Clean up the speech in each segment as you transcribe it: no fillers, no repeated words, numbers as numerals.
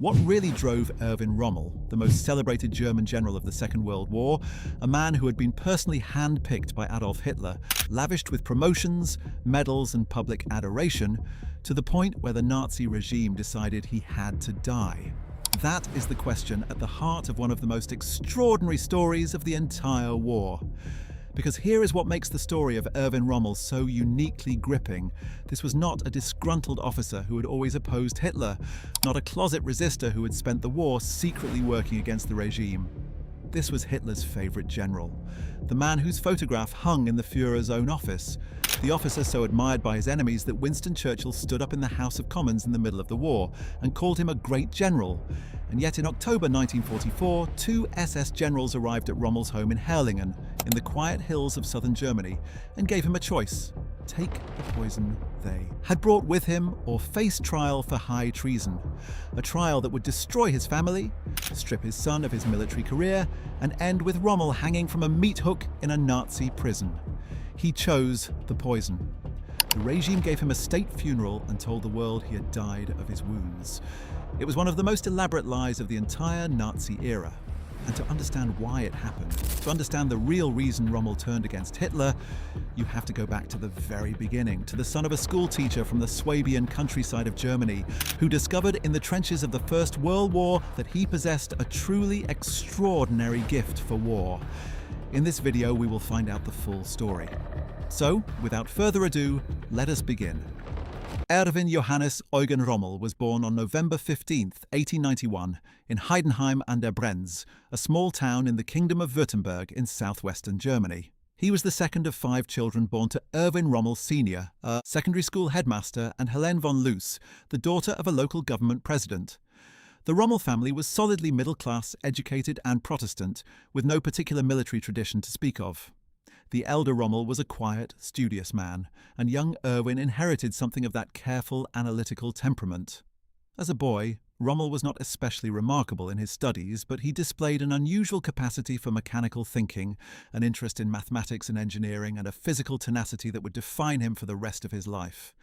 What really drove Erwin Rommel, the most celebrated German general of the Second World War, a man who had been personally handpicked by Adolf Hitler, lavished with promotions, medals and public adoration, to the point where the Nazi regime decided he had to die? That is the question at the heart of one of the most extraordinary stories of the entire war. Because here is what makes the story of Erwin Rommel so uniquely gripping. This was not a disgruntled officer who had always opposed Hitler, not a closet resistor who had spent the war secretly working against the regime. This was Hitler's favorite general, the man whose photograph hung in the Führer's own office, the officer so admired by his enemies that Winston Churchill stood up in the House of Commons in the middle of the war and called him a great general. And yet in October 1944, two SS generals arrived at Rommel's home in Herrlingen, in the quiet hills of southern Germany, and gave him a choice: take the poison they had brought with him or face trial for high treason. A trial that would destroy his family, strip his son of his military career, and end with Rommel hanging from a meat hook in a Nazi prison. He chose the poison. The regime gave him a state funeral and told the world he had died of his wounds. It was one of the most elaborate lies of the entire Nazi era. And to understand why it happened, to understand the real reason Rommel turned against Hitler, you have to go back to the very beginning, to the son of a school teacher from the Swabian countryside of Germany, who discovered in the trenches of the First World War that he possessed a truly extraordinary gift for war. In this video, we will find out the full story. So, without further ado, let us begin. Erwin Johannes Eugen Rommel was born on November 15, 1891, in Heidenheim an der Brenz, a small town in the Kingdom of Württemberg in southwestern Germany. He was the second of 5 children born to Erwin Rommel Sr., a secondary school headmaster, and Helene von Loos, the daughter of a local government president. The Rommel family was solidly middle-class, educated and Protestant, with no particular military tradition to speak of. The elder Rommel was a quiet, studious man, and young Erwin inherited something of that careful, analytical temperament. As a boy, Rommel was not especially remarkable in his studies, but he displayed an unusual capacity for mechanical thinking, an interest in mathematics and engineering, and a physical tenacity that would define him for the rest of his life.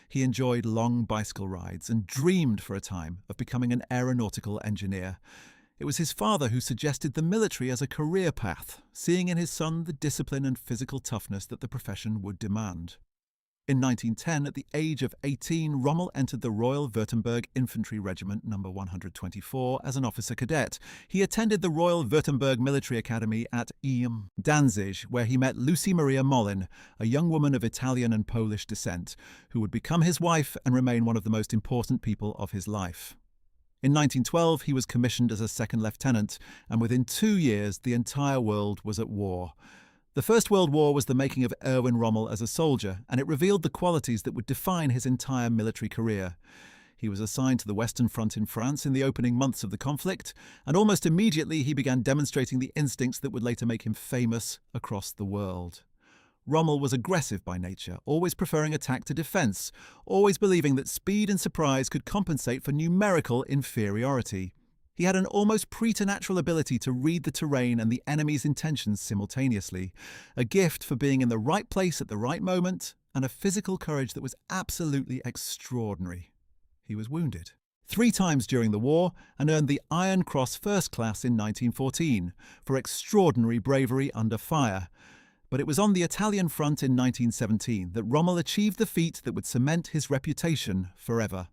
He enjoyed long bicycle rides and dreamed for a time of becoming an aeronautical engineer. It was his father who suggested the military as a career path, seeing in his son the discipline and physical toughness that the profession would demand. In 1910, at the age of 18, Rommel entered the Royal Württemberg Infantry Regiment No. 124 as an officer cadet. He attended the Royal Württemberg Military Academy at Danzig, where he met Lucy Maria Mollin, a young woman of Italian and Polish descent, who would become his wife and remain one of the most important people of his life. In 1912, he was commissioned as a second lieutenant, and within 2 years, the entire world was at war. The First World War was the making of Erwin Rommel as a soldier, and it revealed the qualities that would define his entire military career. He was assigned to the Western Front in France in the opening months of the conflict, and almost immediately he began demonstrating the instincts that would later make him famous across the world. Rommel was aggressive by nature, always preferring attack to defense, always believing that speed and surprise could compensate for numerical inferiority. He had an almost preternatural ability to read the terrain and the enemy's intentions simultaneously, a gift for being in the right place at the right moment, and a physical courage that was absolutely extraordinary. He was wounded 3 times during the war and earned the Iron Cross First Class in 1914 for extraordinary bravery under fire. But it was on the Italian front in 1917 that Rommel achieved the feat that would cement his reputation forever.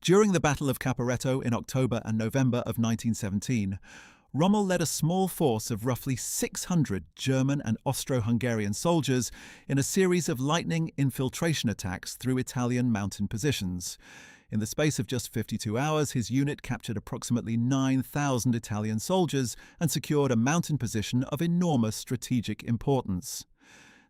During the Battle of Caporetto in October and November of 1917, Rommel led a small force of roughly 600 German and Austro-Hungarian soldiers in a series of lightning infiltration attacks through Italian mountain positions. In the space of just 52 hours, his unit captured approximately 9,000 Italian soldiers and secured a mountain position of enormous strategic importance.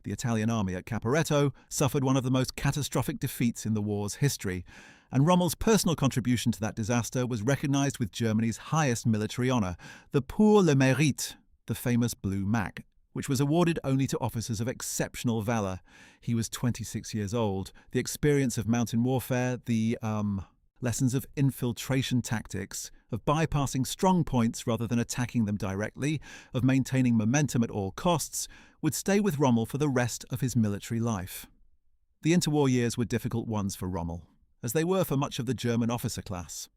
The Italian army at Caporetto suffered one of the most catastrophic defeats in the war's history, and Rommel's personal contribution to that disaster was recognized with Germany's highest military honor, the Pour le Mérite, the famous Blue Mac, which was awarded only to officers of exceptional valor. He was 26 years old. The experience of mountain warfare, the lessons of infiltration tactics, of bypassing strong points rather than attacking them directly, of maintaining momentum at all costs, would stay with Rommel for the rest of his military life. The interwar years were difficult ones for Rommel, as they were for much of the German officer class.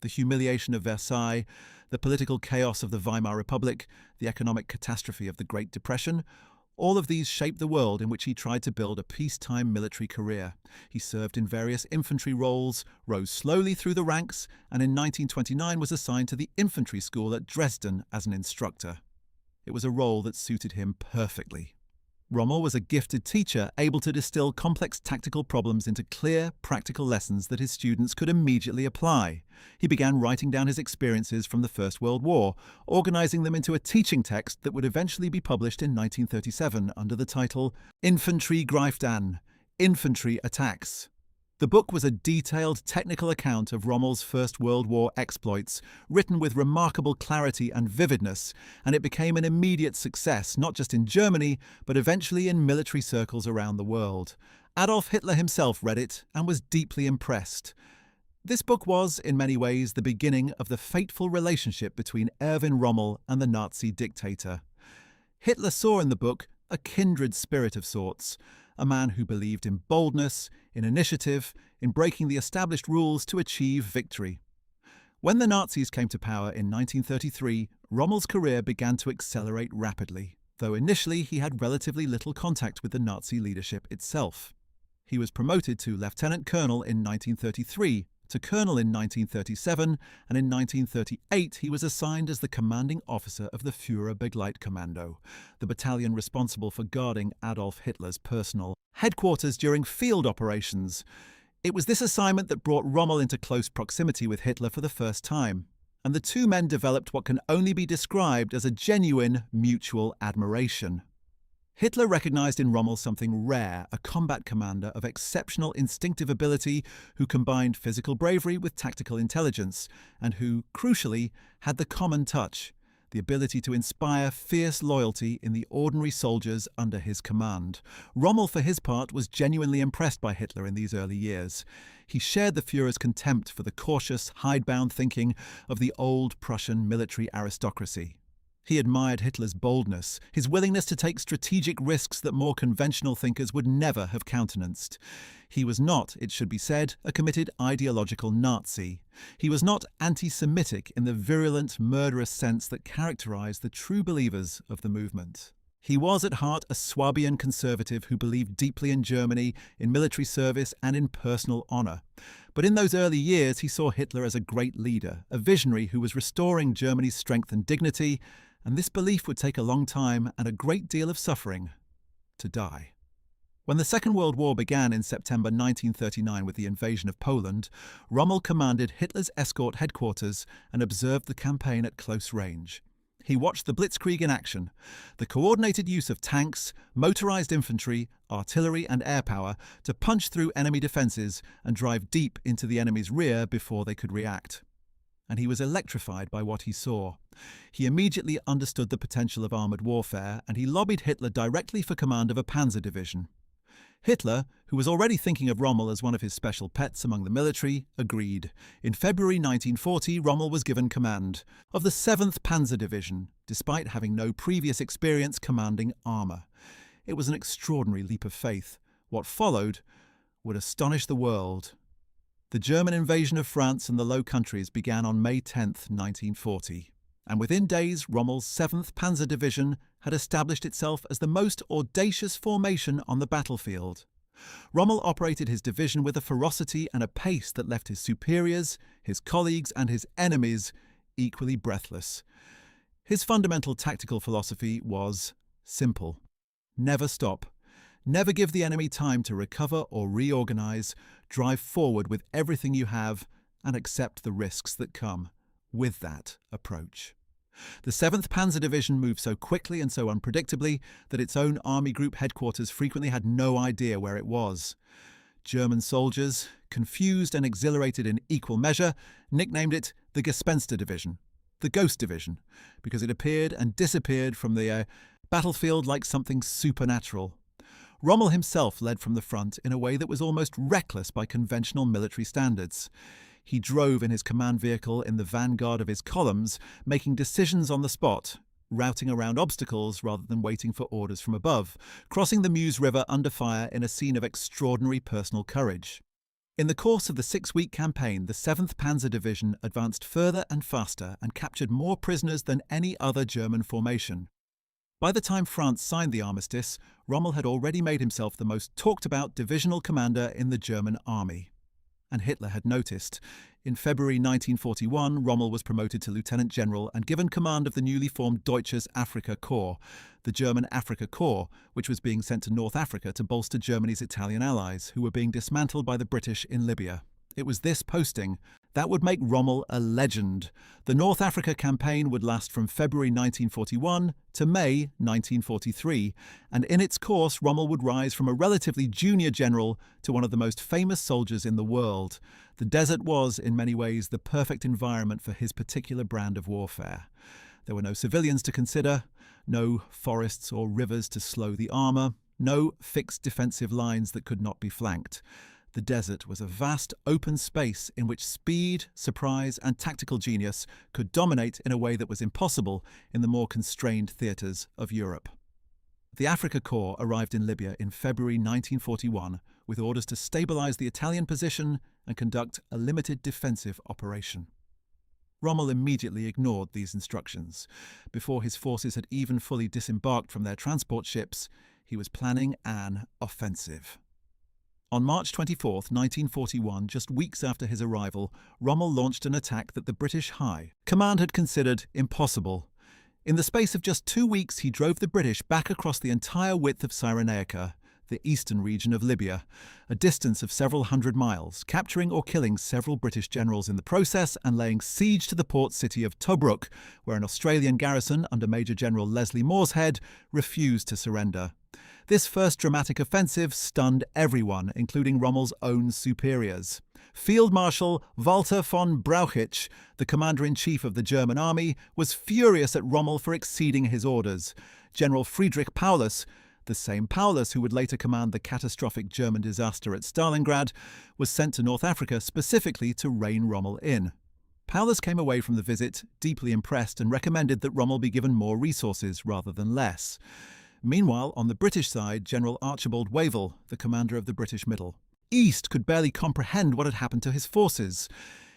The humiliation of Versailles, the political chaos of the Weimar Republic, the economic catastrophe of the Great Depression, all of these shaped the world in which he tried to build a peacetime military career. He served in various infantry roles, rose slowly through the ranks, and in 1929 was assigned to the infantry school at Dresden as an instructor. It was a role that suited him perfectly. Rommel was a gifted teacher, able to distill complex tactical problems into clear, practical lessons that his students could immediately apply. He began writing down his experiences from the First World War, organizing them into a teaching text that would eventually be published in 1937 under the title Infantry Greift an, Infantry Attacks. The book was a detailed technical account of Rommel's First World War exploits, written with remarkable clarity and vividness, and it became an immediate success not just in Germany, but eventually in military circles around the world. Adolf Hitler himself read it and was deeply impressed. This book was, in many ways, the beginning of the fateful relationship between Erwin Rommel and the Nazi dictator. Hitler saw in the book a kindred spirit of sorts, a man who believed in boldness, in initiative, in breaking the established rules to achieve victory. When the Nazis came to power in 1933, Rommel's career began to accelerate rapidly, though initially he had relatively little contact with the Nazi leadership itself. He was promoted to lieutenant colonel in 1933, to colonel in 1937, and in 1938 he was assigned as the commanding officer of the Führer Begleitkommando, the battalion responsible for guarding Adolf Hitler's personal headquarters during field operations. It was this assignment that brought Rommel into close proximity with Hitler for the first time, and the two men developed what can only be described as a genuine mutual admiration. Hitler recognized in Rommel something rare, a combat commander of exceptional instinctive ability who combined physical bravery with tactical intelligence, and who, crucially, had the common touch, the ability to inspire fierce loyalty in the ordinary soldiers under his command. Rommel, for his part, was genuinely impressed by Hitler in these early years. He shared the Führer's contempt for the cautious, hidebound thinking of the old Prussian military aristocracy. He admired Hitler's boldness, his willingness to take strategic risks that more conventional thinkers would never have countenanced. He was not, it should be said, a committed ideological Nazi. He was not anti-Semitic in the virulent, murderous sense that characterized the true believers of the movement. He was at heart a Swabian conservative who believed deeply in Germany, in military service and in personal honor. But in those early years he saw Hitler as a great leader, a visionary who was restoring Germany's strength and dignity, and this belief would take a long time and a great deal of suffering to die. When the Second World War began in September 1939 with the invasion of Poland, Rommel commanded Hitler's escort headquarters and observed the campaign at close range. He watched the Blitzkrieg in action, the coordinated use of tanks, motorized infantry, artillery and air power to punch through enemy defenses and drive deep into the enemy's rear before they could react. And he was electrified by what he saw. He immediately understood the potential of armoured warfare, and he lobbied Hitler directly for command of a panzer division. Hitler, who was already thinking of Rommel as one of his special pets among the military, agreed. In February 1940, Rommel was given command of the 7th Panzer Division, despite having no previous experience commanding armour. It was an extraordinary leap of faith. What followed would astonish the world. The German invasion of France and the Low Countries began on May 10, 1940, and within days Rommel's 7th Panzer Division had established itself as the most audacious formation on the battlefield. Rommel operated his division with a ferocity and a pace that left his superiors, his colleagues and his enemies equally breathless. His fundamental tactical philosophy was simple: never stop. Never give the enemy time to recover or reorganize. Drive forward with everything you have and accept the risks that come with that approach. The 7th Panzer Division moved so quickly and so unpredictably that its own army group headquarters frequently had no idea where it was. German soldiers, confused and exhilarated in equal measure, nicknamed it the Gespenster Division, the Ghost Division, because it appeared and disappeared from the battlefield like something supernatural. Rommel himself led from the front in a way that was almost reckless by conventional military standards. He drove in his command vehicle in the vanguard of his columns, making decisions on the spot, routing around obstacles rather than waiting for orders from above, crossing the Meuse River under fire in a scene of extraordinary personal courage. In the course of the 6-week campaign, the 7th Panzer Division advanced further and faster and captured more prisoners than any other German formation. By the time France signed the armistice, Rommel had already made himself the most talked-about divisional commander in the German army. And Hitler had noticed. In February 1941, Rommel was promoted to lieutenant general and given command of the newly formed Deutsches Afrika Korps, the German Afrika Corps, which was being sent to North Africa to bolster Germany's Italian allies, who were being dismantled by the British in Libya. It was this posting that would make Rommel a legend. The North Africa campaign would last from February 1941 to May 1943, and in its course Rommel would rise from a relatively junior general to one of the most famous soldiers in the world. The desert was, in many ways, the perfect environment for his particular brand of warfare. There were no civilians to consider, no forests or rivers to slow the armour, no fixed defensive lines that could not be flanked. The desert was a vast open space in which speed, surprise and tactical genius could dominate in a way that was impossible in the more constrained theatres of Europe. The Afrika Korps arrived in Libya in February 1941 with orders to stabilise the Italian position and conduct a limited defensive operation. Rommel immediately ignored these instructions. Before his forces had even fully disembarked from their transport ships, he was planning an offensive. On March 24, 1941, just weeks after his arrival, Rommel launched an attack that the British High Command had considered impossible. In the space of just 2 weeks, he drove the British back across the entire width of Cyrenaica, the eastern region of Libya, a distance of several hundred miles, capturing or killing several British generals in the process and laying siege to the port city of Tobruk, where an Australian garrison under Major General Leslie Morshead refused to surrender. This first dramatic offensive stunned everyone, including Rommel's own superiors. Field Marshal Walter von Brauchitsch, the commander-in-chief of the German army, was furious at Rommel for exceeding his orders. General Friedrich Paulus, the same Paulus who would later command the catastrophic German disaster at Stalingrad, was sent to North Africa specifically to rein Rommel in. Paulus came away from the visit deeply impressed and recommended that Rommel be given more resources rather than less. Meanwhile, on the British side, General Archibald Wavell, the commander of the British Middle East, could barely comprehend what had happened to his forces.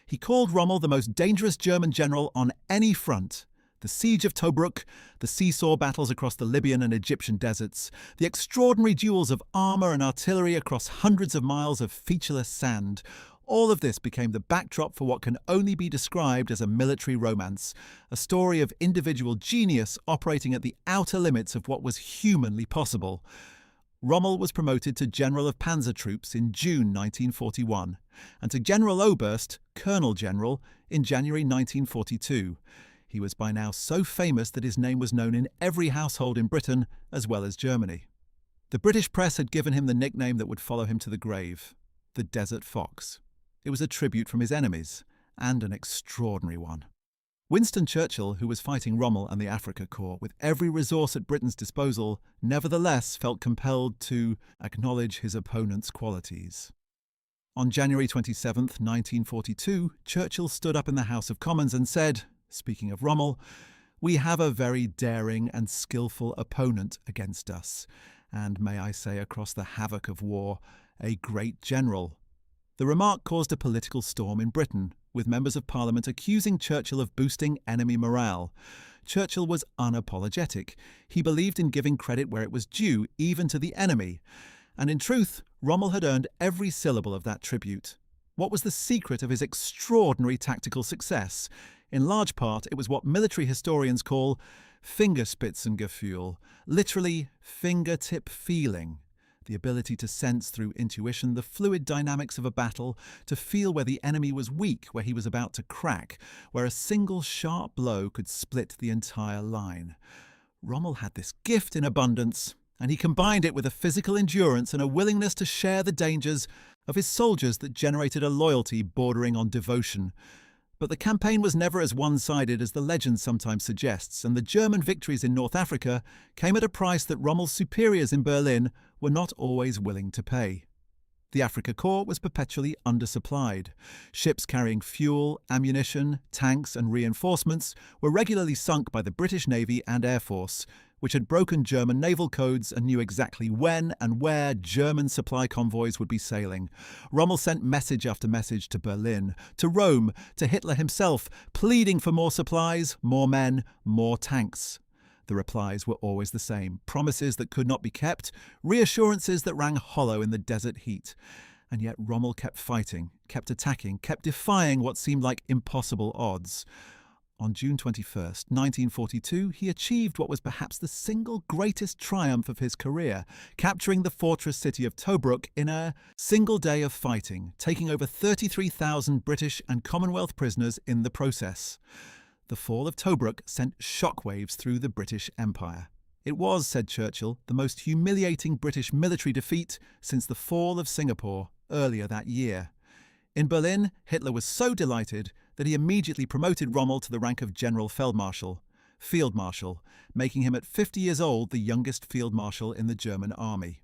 He called Rommel the most dangerous German general on any front. The siege of Tobruk, the seesaw battles across the Libyan and Egyptian deserts, the extraordinary duels of armour and artillery across hundreds of miles of featureless sand, all of this became the backdrop for what can only be described as a military romance, a story of individual genius operating at the outer limits of what was humanly possible. Rommel was promoted to General of Panzer Troops in June 1941, and to General Oberst, Colonel General, in January 1942. He was by now so famous that his name was known in every household in Britain as well as Germany. The British press had given him the nickname that would follow him to the grave, the Desert Fox. It was a tribute from his enemies, and an extraordinary one. Winston Churchill, who was fighting Rommel and the Afrika Korps with every resource at Britain's disposal, nevertheless felt compelled to acknowledge his opponent's qualities. On January 27, 1942, Churchill stood up in the House of Commons and said, speaking of Rommel, "We have a very daring and skillful opponent against us, and may I say across the havoc of war, a great general." The remark caused a political storm in Britain, with members of Parliament accusing Churchill of boosting enemy morale. Churchill was unapologetic. He believed in giving credit where it was due, even to the enemy. And in truth, Rommel had earned every syllable of that tribute. What was the secret of his extraordinary tactical success? In large part, it was what military historians call Fingerspitzengefühl, literally fingertip feeling. The ability to sense through intuition the fluid dynamics of a battle, to feel where the enemy was weak, where he was about to crack, where a single sharp blow could split the entire line. Rommel had this gift in abundance, and he combined it with a physical endurance and a willingness to share the dangers of his soldiers that generated a loyalty bordering on devotion. But the campaign was never as one-sided as the legend sometimes suggests, and the German victories in North Africa came at a price that Rommel's superiors in Berlin were not always willing to pay. The Afrika Korps was perpetually undersupplied. Ships carrying fuel, ammunition, tanks and reinforcements were regularly sunk by the British Navy and Air Force, which had broken German naval codes and knew exactly when and where German supply convoys would be sailing. Rommel sent message after message to Berlin, to Rome, to Hitler himself, pleading for more supplies, more men, more tanks. The replies were always the same: promises that could not be kept, reassurances that rang hollow in the desert heat. And yet Rommel kept fighting, kept attacking, kept defying what seemed like impossible odds. On June 21st, 1942, he achieved what was perhaps the single greatest triumph of his career, capturing the fortress city of Tobruk in a single day of fighting, taking over 33,000 British and Commonwealth prisoners in the process. The fall of Tobruk sent shockwaves through the British Empire. It was, said Churchill, the most humiliating British military defeat since the fall of Singapore earlier that year. In Berlin, Hitler was so delighted that he immediately promoted Rommel to the rank of General Feldmarschall, Field Marshal, making him at 50 years old the youngest Field Marshal in the German army.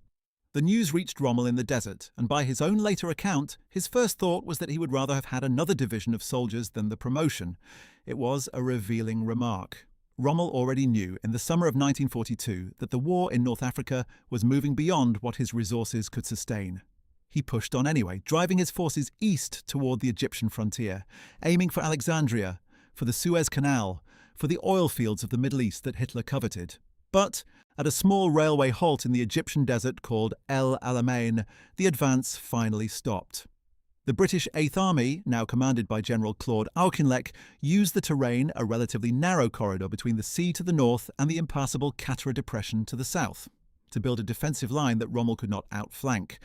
The news reached Rommel in the desert, and by his own later account, his first thought was that he would rather have had another division of soldiers than the promotion. It was a revealing remark. Rommel already knew in the summer of 1942 that the war in North Africa was moving beyond what his resources could sustain. He pushed on anyway, driving his forces east toward the Egyptian frontier, aiming for Alexandria, for the Suez Canal, for the oil fields of the Middle East that Hitler coveted. But at a small railway halt in the Egyptian desert called El Alamein, the advance finally stopped. The British Eighth Army, now commanded by General Claude Auchinleck, used the terrain, a relatively narrow corridor between the sea to the north and the impassable Qattara Depression to the south, to build a defensive line that Rommel could not outflank.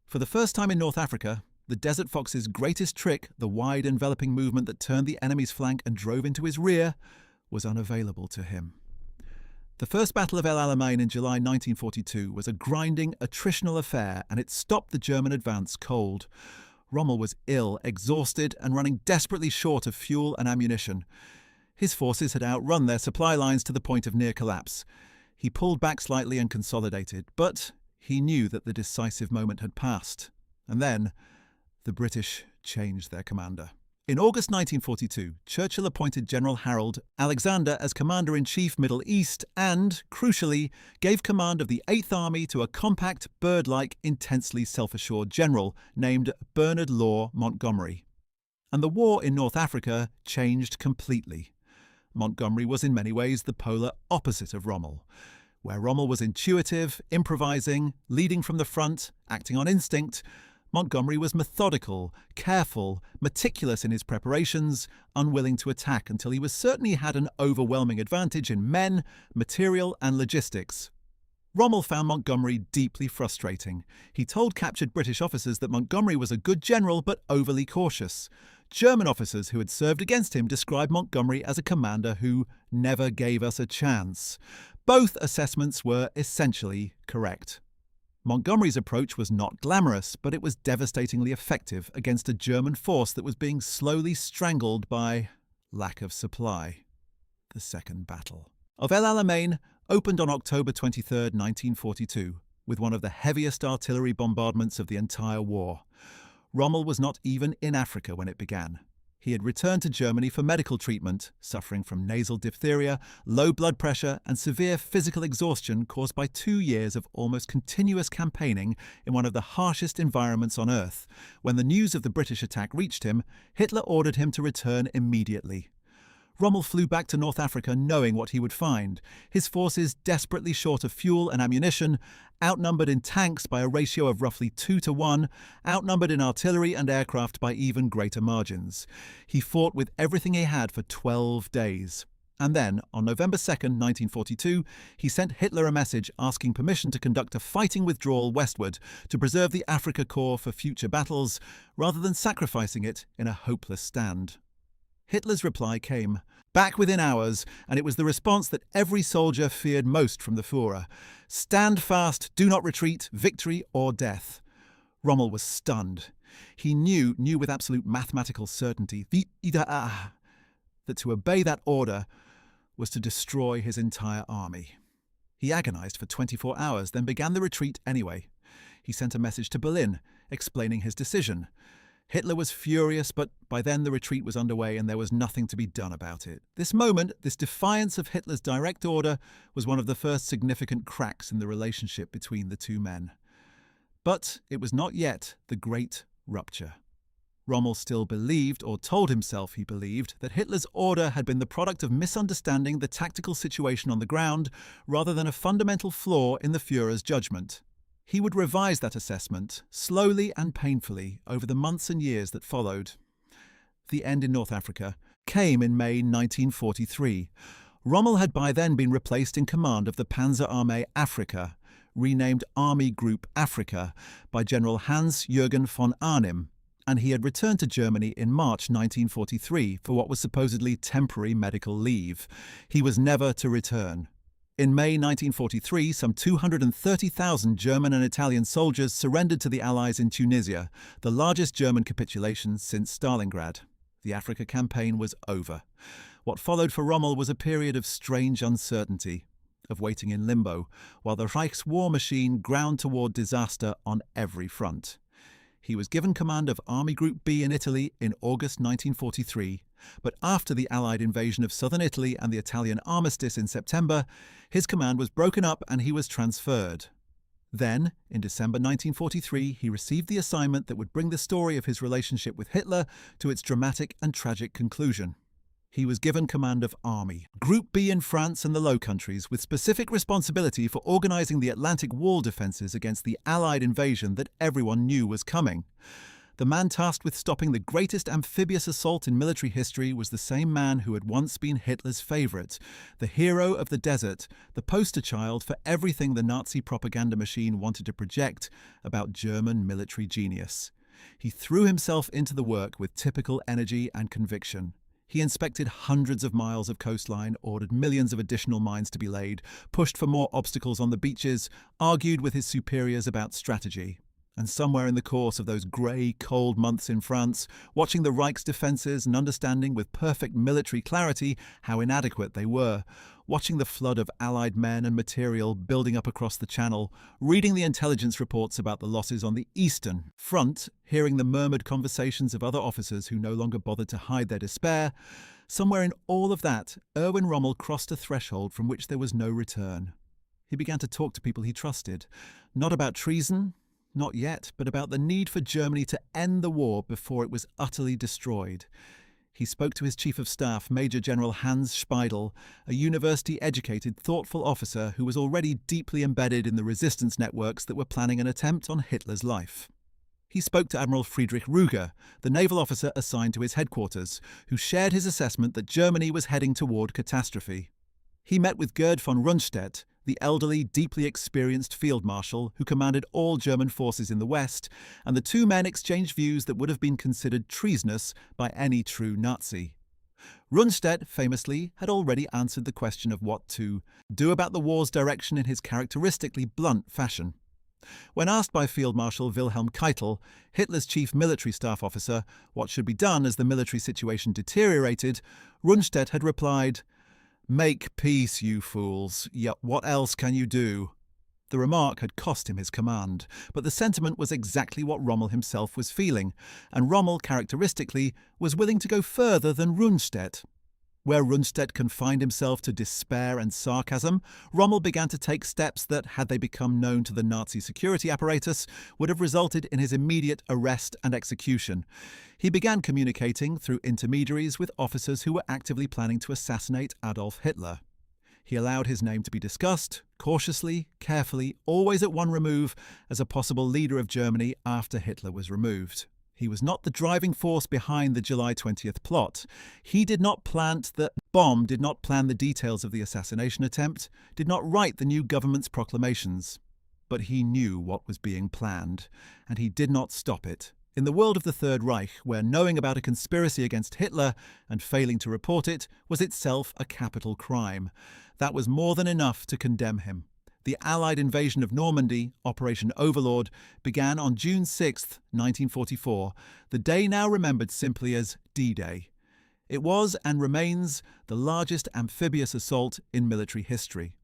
For the first time in North Africa, the Desert Fox's greatest trick, the wide enveloping movement that turned the enemy's flank and drove into his rear, was unavailable to him. The First Battle of El Alamein in July 1942 was a grinding, attritional affair, and it stopped the German advance cold. Rommel was ill, exhausted, and running desperately short of fuel and ammunition. His forces had outrun their supply lines to the point of near collapse. He pulled back slightly and consolidated, but he knew that the decisive moment had passed. And then the British changed their commander. In August 1942, Churchill appointed General Harold Alexander as Commander-in-Chief Middle East and, crucially, gave command of the Eighth Army to a compact, bird-like, intensely self-assured general named Bernard Law Montgomery. And the war in North Africa changed completely. Montgomery was in many ways the polar opposite of Rommel. Where Rommel was intuitive, improvising, leading from the front, acting on instinct, Montgomery was methodical, careful, meticulous in his preparations, unwilling to attack until he was certain he had an overwhelming advantage in men, material, and logistics. Rommel found Montgomery deeply frustrating. He told captured British officers that Montgomery was a good general but overly cautious. German officers who had served against him described Montgomery as a commander who never gave us a chance. Both assessments were essentially correct. Montgomery's approach was not glamorous, but it was devastatingly effective against a German force that was being slowly strangled by lack of supply. The Second Battle of El Alamein opened on October 23, 1942, with one of the heaviest artillery bombardments of the entire war. Rommel was not even in Africa when it began. He had returned to Germany for medical treatment, suffering from nasal diphtheria, low blood pressure, and severe physical exhaustion caused by 2 years of almost continuous campaigning in one of the harshest environments on Earth. When the news of the British attack reached him, Hitler ordered him to return immediately. Rommel flew back to North Africa knowing what he would find. His forces desperately short of fuel and ammunition, outnumbered in tanks by a ratio of roughly 2-to-1, outnumbered in artillery and aircraft by even greater margins. He fought with everything he had for 12 days. And then, on November 2, 1942, he sent Hitler a message asking permission to conduct a fighting withdrawal westward to preserve the Afrika Korps for future battles, rather than sacrificing it in a hopeless stand. Hitler's reply came, back within hours, and it was the response that every soldier feared most from the Führer. Stand fast, do not retreat, victory or death. Rommel was stunned. He knew with absolute mathematical certainty, that to obey that order was to destroy his entire army. He agonized for 24 hours, then began the retreat anyway. He sent a message to Berlin, explaining his decision. Hitler was furious, but by then the retreat was underway and there was nothing to be done about it. This moment, this defiance of Hitler's direct order, was one of the first significant cracks in the relationship between the two men. But it was not yet the great rupture. Rommel still believed, or told himself he believed, that Hitler's order had been the product of misunderstanding the tactical situation on the ground rather than a fundamental flaw in the Führer's judgment. He would revise that assessment, slowly and painfully, over the months and years that followed. The end in North Africa came in May 1943. Rommel had by then been replaced in command of the Panzer Armee Afrika, renamed Army Group Africa, by General Hans-Jürgen von Arnim, and he had returned to Germany in March 1943 for what was supposedly temporary medical leave. He was never to return. In May 1943, some 230,000 German and Italian soldiers surrendered to the Allies in Tunisia, the largest German capitulation since Stalingrad. The Africa campaign was over. What followed for Rommel was a period of strange uncertainty, of waiting in limbo, while the Reich's war machine ground toward disaster on every front. He was given command of Army Group B in Italy in August 1943, but after the Allied invasion of southern Italy and the Italian armistice in September, his command was broken up and he was transferred. Then, in December 1943, he received the assignment that would bring the story of his relationship with Hitler to its dramatic and tragic conclusion. He was given command of Army Group B in France and the Low Countries, with specific responsibility for organising the Atlantic Wall defences against the Allied invasion that everyone knew was coming. The man tasked with stopping the greatest amphibious assault in military history was the same man who had once been Hitler's favourite, the hero of the desert, the poster child for everything the Nazi propaganda machine wanted to project about German military genius. He threw himself into the work with typical energy and conviction. He inspected hundreds of miles of coastline, ordered millions of additional mines to be laid, pushed for more obstacles on the beaches, argued with his superiors about strategy. And somewhere in the course of those grey, cold months in France, watching the Reich's defences and understanding with perfect military clarity how inadequate they were, watching the flood of Allied men and material building up across the Channel, reading the intelligence reports about the losses on the Eastern Front, hearing the murmured conversations of other officers who no longer bothered to hide their despair, somewhere in all of that, Erwin Rommel crossed a threshold from which there was no return. He began to talk to people he trusted, not about treason, not yet, but about the need for Germany to end the war before it was utterly destroyed. He spoke to his Chief of Staff, Major General Hans Speidel, a university-educated, thoughtful officer who was already deeply embedded in the resistance networks that were planning an attempt on Hitler's life. He spoke to Admiral Friedrich Ruger, the naval officer assigned to his headquarters, who shared his assessment that Germany was heading toward catastrophe. He met with Gerd von Rundstedt, the elderly, deeply experienced field marshal who commanded all German forces in the West, and the two men exchanged views that would have been considered treasonous by any true Nazi. Rundstedt, famously, had already answered the question of what to do about the war's direction in his characteristically blunt fashion. When asked by Field Marshal Wilhelm Keitel, Hitler's chief military staff officer, what should be done as the military situation deteriorated, Rundstedt had replied, "Make peace, you fools. Yet what else can you do?" The remark had cost him his command, but the sentiment was exactly what Rommel himself was feeling, and Rommel, characteristically, was willing to go further than Rundstedt. Where Rundstedt confined himself to despair and sarcasm, Rommel began to take steps that, had they become known to the Nazi security apparatus, would have resulted in his immediate arrest and execution. He began communicating through intermediaries with officers who were actively planning to assassinate Adolf Hitler. He allowed his name to be discussed, cautiously, carefully, always at one remove, as a possible leader of Germany after Hitler was removed. He was not the driving force behind the July 20th plot. He did not plant the bomb, did not plan the details of the assassination attempt, did not write the new government's proclamations. But he knew what was being planned, and he did not stop it. In the world of the Third Reich, where knowing about a conspiracy against Hitler and failing to report it was itself a capital crime, that was more than enough to condemn him. The Allied invasion of Normandy, Operation Overlord, began on June 6, 1944, the day now remembered simply as D-Day. It was and remains the largest amphibious assault in military history.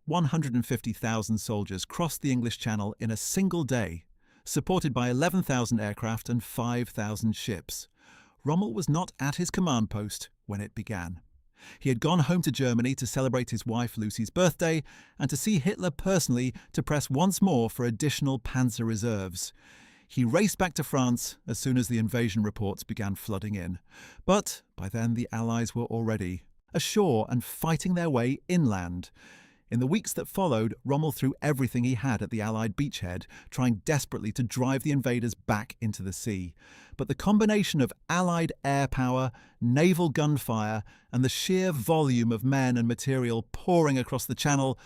150,000 soldiers crossed the English Channel in a single day. supported by 11,000 aircraft and 5,000 ships. Rommel was not at his command post when it began. He had gone home to Germany to celebrate his wife Lucy's birthday and to see Hitler personally to press once more for additional panzer reserves. He raced back to France as soon as the invasion reports began flooding in. But by then the Allies were already ashore and fighting their way inland. In the weeks that followed, Rommel threw everything he had at the Allied beachhead, trying desperately to drive the invaders back into the sea. But the combination of Allied air power, naval gunfire, and the sheer volume of men and material pouring across the Channel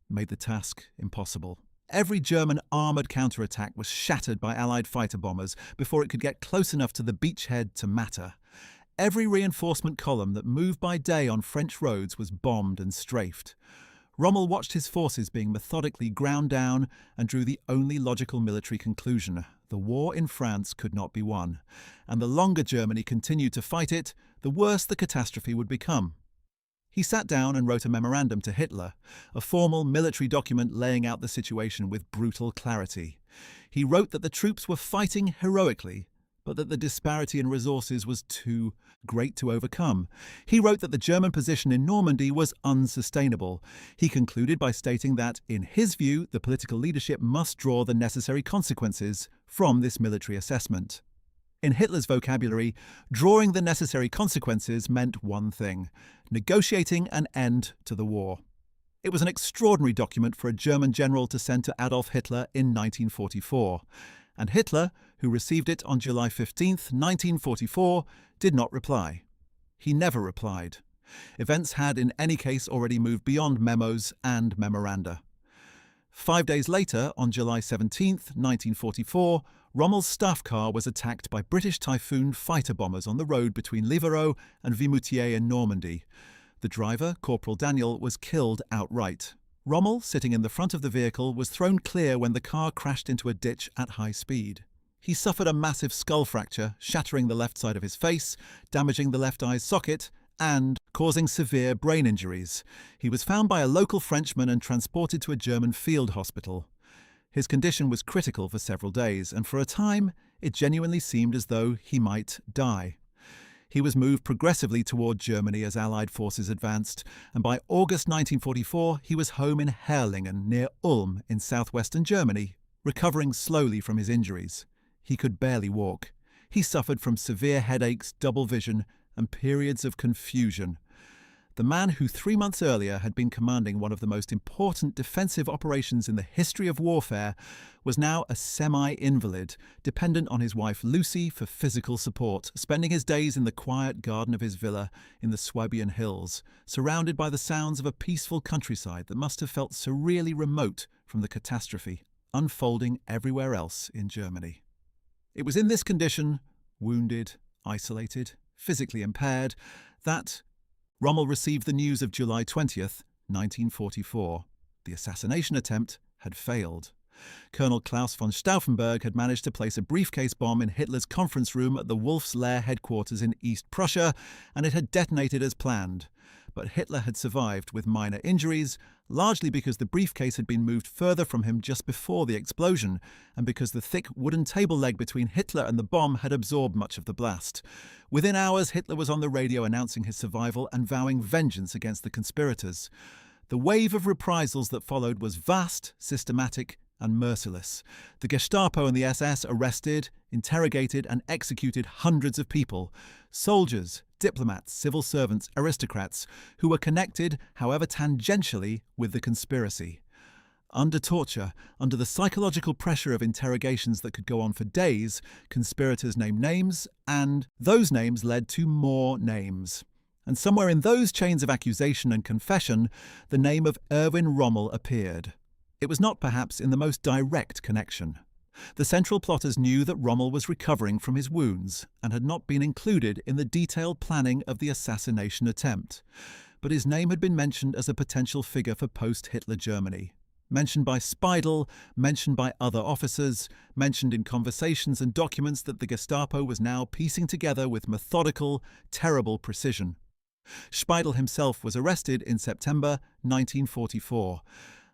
made the task impossible. Every German armoured counterattack was shattered by Allied fighter bombers before it could get close enough to the beachhead to matter. Every reinforcement column that moved by day on French roads was bombed and strafed. Rommel watched his forces being methodically ground down and drew the only logical military conclusion: the war in France could not be won, and the longer Germany continued to fight it, the worse the catastrophe would become. He sat down and wrote a memorandum to Hitler, a formal military document laying out the situation with brutal clarity. He wrote that the troops were fighting heroically, but that the disparity in resources was too great to overcome. He wrote that the German position in Normandy was unsustainable. He concluded by stating that, in his view, the political leadership must draw the necessary consequences from this military assessment. In Hitler's vocabulary, drawing the necessary consequences meant one thing: negotiating an end to the war. It was an extraordinary document for a German general to send to Adolf Hitler in 1944. And Hitler, who received it on July 15, 1944, did not reply. He never replied. Events had in any case already moved beyond memos and memoranda. 5 days later, on July 17, 1944, Rommel's staff car was attacked by British Typhoon fighter bombers on the road between Livarot and Vimoutiers in Normandy. The driver, Corporal Daniel, was killed outright. Rommel, sitting in the front of the vehicle, was thrown clear when the car crashed into a ditch at high speed. He suffered a massive skull fracture, shattering the left side of his face, damaging the left eye's socket, and causing severe brain injuries. He was found by a local Frenchman and transported to a German field hospital. His condition was critical for several days, and for a time it genuinely seemed as though he might die. He was moved progressively toward Germany as Allied forces advanced, and by August 1944 he was home in Herrlingen, near Ulm, in southwestern Germany, recovering slowly from his injuries. He could barely walk. He suffered from severe headaches, double vision, and periods of confusion. The man who 3 months earlier had been commanding one of the most important defensive operations in the history of warfare was now a semi-invalid, dependent on his wife Lucy for physical support, spending his days in the quiet garden of his villa in the Swabian hills, surrounded by the sounds of a peaceful countryside that must have felt surreally remote from the catastrophe unfolding everywhere else in Germany. It was in this condition, wounded, isolated, physically impaired, that Rommel received the news of July 20th, 1944. The assassination attempt had failed. Colonel Klaus von Stauffenberg had managed to place a briefcase bomb in Hitler's conference room at the Wolf's Lair headquarters in East Prussia, and it had detonated as planned. But Hitler had survived with minor injuries, largely because the briefcase had been moved further from him just before the explosion, and because the thick wooden table leg between Hitler and the bomb had absorbed much of the blast. Within hours, Hitler was on the radio announcing his survival and vowing vengeance against the conspirators. The wave of reprisals that followed was vast, systematic, and merciless. The Gestapo and the SS arrested, interrogated, and executed hundreds of people: soldiers, diplomats, civil servants, aristocrats, who were connected, however tangentially, with the conspiracy. Under torture, under the psychological pressure of interrogations that could go on for days, conspirators named names, and those names led to more names. And somewhere in those chains of accusation and confession, the name of Erwin Rommel appeared. It was not perhaps in the most direct connection. The central plotters knew that Rommel was recovering from his wounds and had not been included in the detailed planning of the assassination attempt. But his name had been mentioned as a potential figure for post-Hitler Germany. Mentioned by Speidel, mentioned by other officers, mentioned in conversations and documents that the Gestapo was now piecing together with methodical, terrible precision. Speidel himself was arrested in September 1944.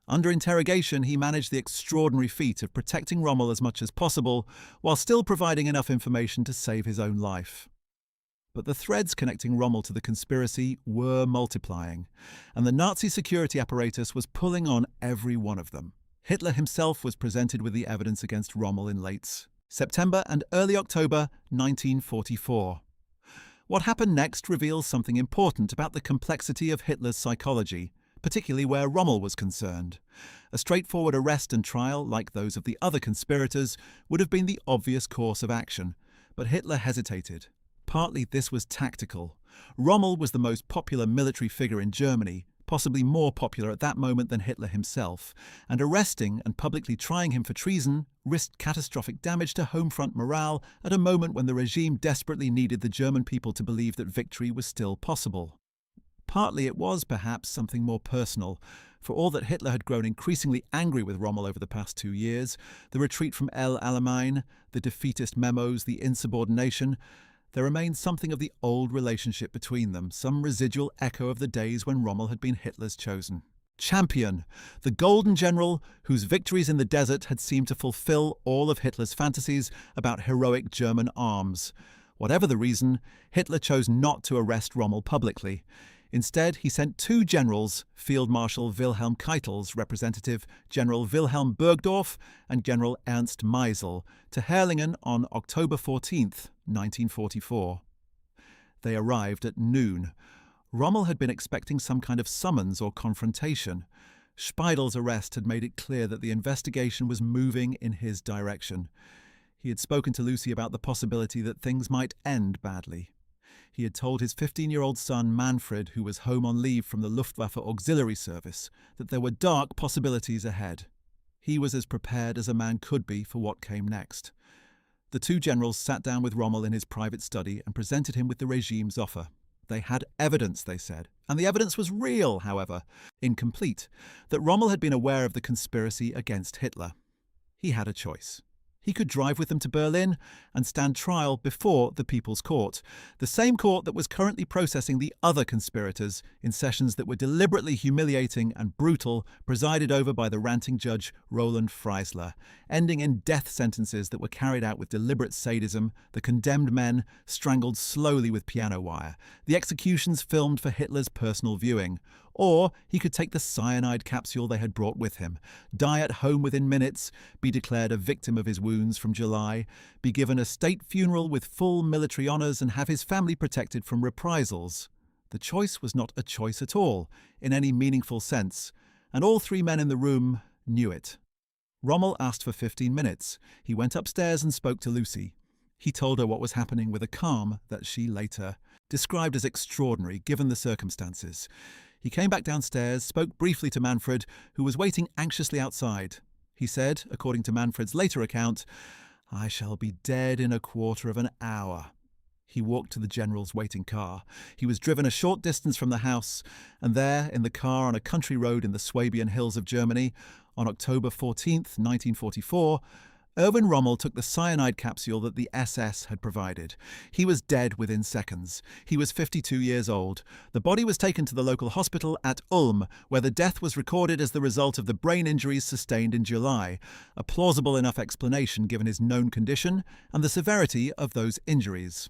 Under interrogation, he managed the extraordinary feat of protecting Rommel as much as possible, while still providing enough information to save his own life. But the threads connecting Rommel to the conspiracy were multiplying, and the Nazi security apparatus was pulling on every one of them. Hitler himself was presented with the evidence against Rommel in late September and early October 1944. What happened next reveals something important about the complexity of Hitler's psychology, particularly where Rommel was concerned. A straightforward arrest and trial, like those of the other conspirators, would have been the obvious course of action, but Hitler hesitated. Partly this was tactical. Rommel was the most popular military figure in Germany, possibly more popular at that moment than Hitler himself, and arresting and publicly trying him for treason risked catastrophic damage to home front morale at a moment when the regime desperately needed the German people to believe that victory was still possible. Partly it was perhaps something more personal. For all that Hitler had grown increasingly angry with Rommel over the past 2 years, the retreat from Alamein, the defeatist memos, the insubordination, there remained something of the old relationship between them, some residual echo of the days when Rommel had been Hitler's chosen champion, the golden general whose victories in the desert had seemed to fulfill all of Hitler's fantasies about heroic German arms. Whatever the reason, Hitler chose not to arrest Rommel publicly. Instead, he sent 2 generals, Field Marshal Wilhelm Keitel's representative General Wilhelm Burgdorf and General Ernst Meisel, to Herrlingen on October 14, 1944. They arrived at noon. Rommel had been expecting some kind of summons or confrontation. Speidel's arrest had made it clear that the investigation was moving in his direction. He had spoken to Lucy about the possibility that things might end badly. He had told his 15-year-old son Manfred, who was home on leave from the Luftwaffe Auxiliary Service, that there were dark possibilities ahead. He was as prepared as a man could be for what came next. The 2 generals sat down with Rommel in his private study and presented him with the regime's offer. They had evidence, they said, and the evidence was real, however, incomplete, that Rommel had been aware of the conspiracy against Hitler. He had a choice. He could drive with them to Berlin and stand trial before the People's Court, the same court that was currently processing the other conspirators in sessions that were deliberately humiliating and brutal, presided over by the ranting judge Roland Freisler, ending in death sentences that were carried out with deliberate sadism, the condemned men strangled slowly with piano wire, the executions filmed for Hitler's personal viewing. Or he could take the cyanide capsule they had brought with him, die at home within minutes, be declared a victim of his wounds from July, be given a state funeral with full military honours and have his family protected from reprisals. The choice was not a choice at all, in any meaningful sense, and all 3 men in the room knew it. Rommel asked for 15 minutes. He went upstairs and spoke to Lucy. He told her what was happening with a calm that she later described as extraordinary given the circumstances. He came back downstairs, spoke briefly to Manfred, who was waiting anxiously outside. He said, according to Manfred's later account, "I shall be dead in a quarter of an hour." He walked to the general's waiting car. He was driven a short distance from the house, and there, in the car on a country road in the Swabian hills of Germany, on October 14, 1944, Erwin Rommel took the cyanide capsule that the SS had provided. He was dead within seconds. He was 52 years old. The body was taken to the local hospital at Ulm, where the death was recorded as the result of the brain injuries sustained in July, a plausible enough explanation given his known condition and the severity of those injuries.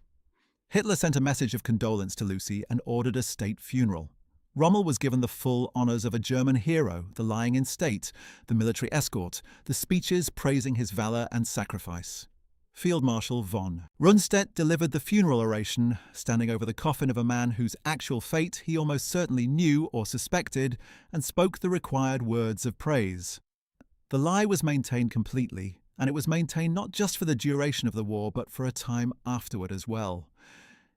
Hitler sent a message of condolence to Lucy and ordered a state funeral. Rommel was given the full honours of a German hero, the lying in state, the military escort, the speeches praising his valour and sacrifice. Field Marshal von Rundstedt delivered the funeral oration, standing over the coffin of a man whose actual fate he almost certainly knew or suspected, and spoke the required words of praise. The lie was maintained completely, and it was maintained not just for the duration of the war, but for a time afterward as well.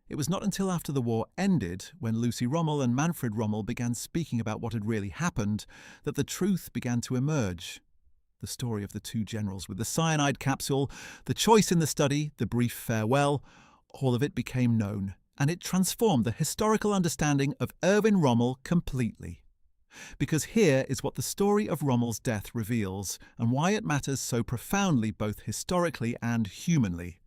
It was not until after the war ended, when Lucy Rommel and Manfred Rommel began speaking about what had really happened, that the truth began to emerge. The story of the 2 generals with the cyanide capsule, the choice in the study, the brief farewell, all of it became known, and it transformed the historical understanding of Erwin Rommel completely. Because here is what the story of Rommel's death reveals, and why it matters so profoundly both historically and humanly.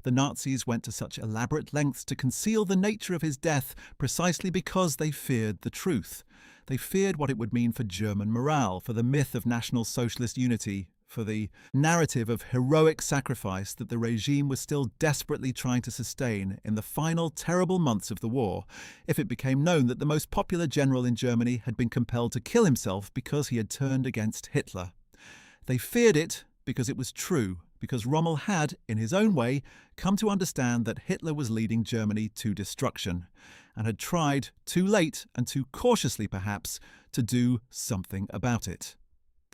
The Nazis went to such elaborate lengths to conceal the nature of his death precisely because they feared the truth. They feared what it would mean for German morale, for the myth of National Socialist unity, for the narrative of heroic sacrifice that the regime was still desperately trying to sustain in the final terrible months of the war, if it became known that the most popular general in Germany had been compelled to kill himself because he had turned against Hitler. They feared it because it was true, because Rommel had, in his own way, come to understand that Hitler was leading Germany to destruction, and had tried, too late and too cautiously perhaps, to do something about it.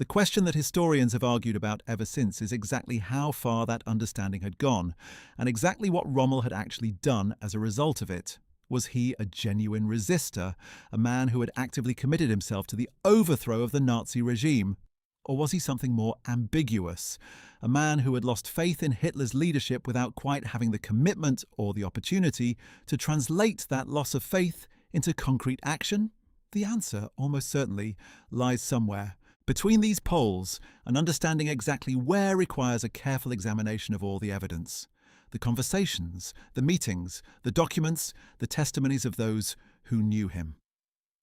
The question that historians have argued about ever since is exactly how far that understanding had gone, and exactly what Rommel had actually done as a result of it. Was he a genuine resistor, a man who had actively committed himself to the overthrow of the Nazi regime? Or was he something more ambiguous, a man who had lost faith in Hitler's leadership without quite having the commitment or the opportunity to translate that loss of faith into concrete action? The answer, almost certainly, lies somewhere between these poles, and understanding exactly where requires a careful examination of all the evidence. The conversations, the meetings, the documents, the testimonies of those who knew him.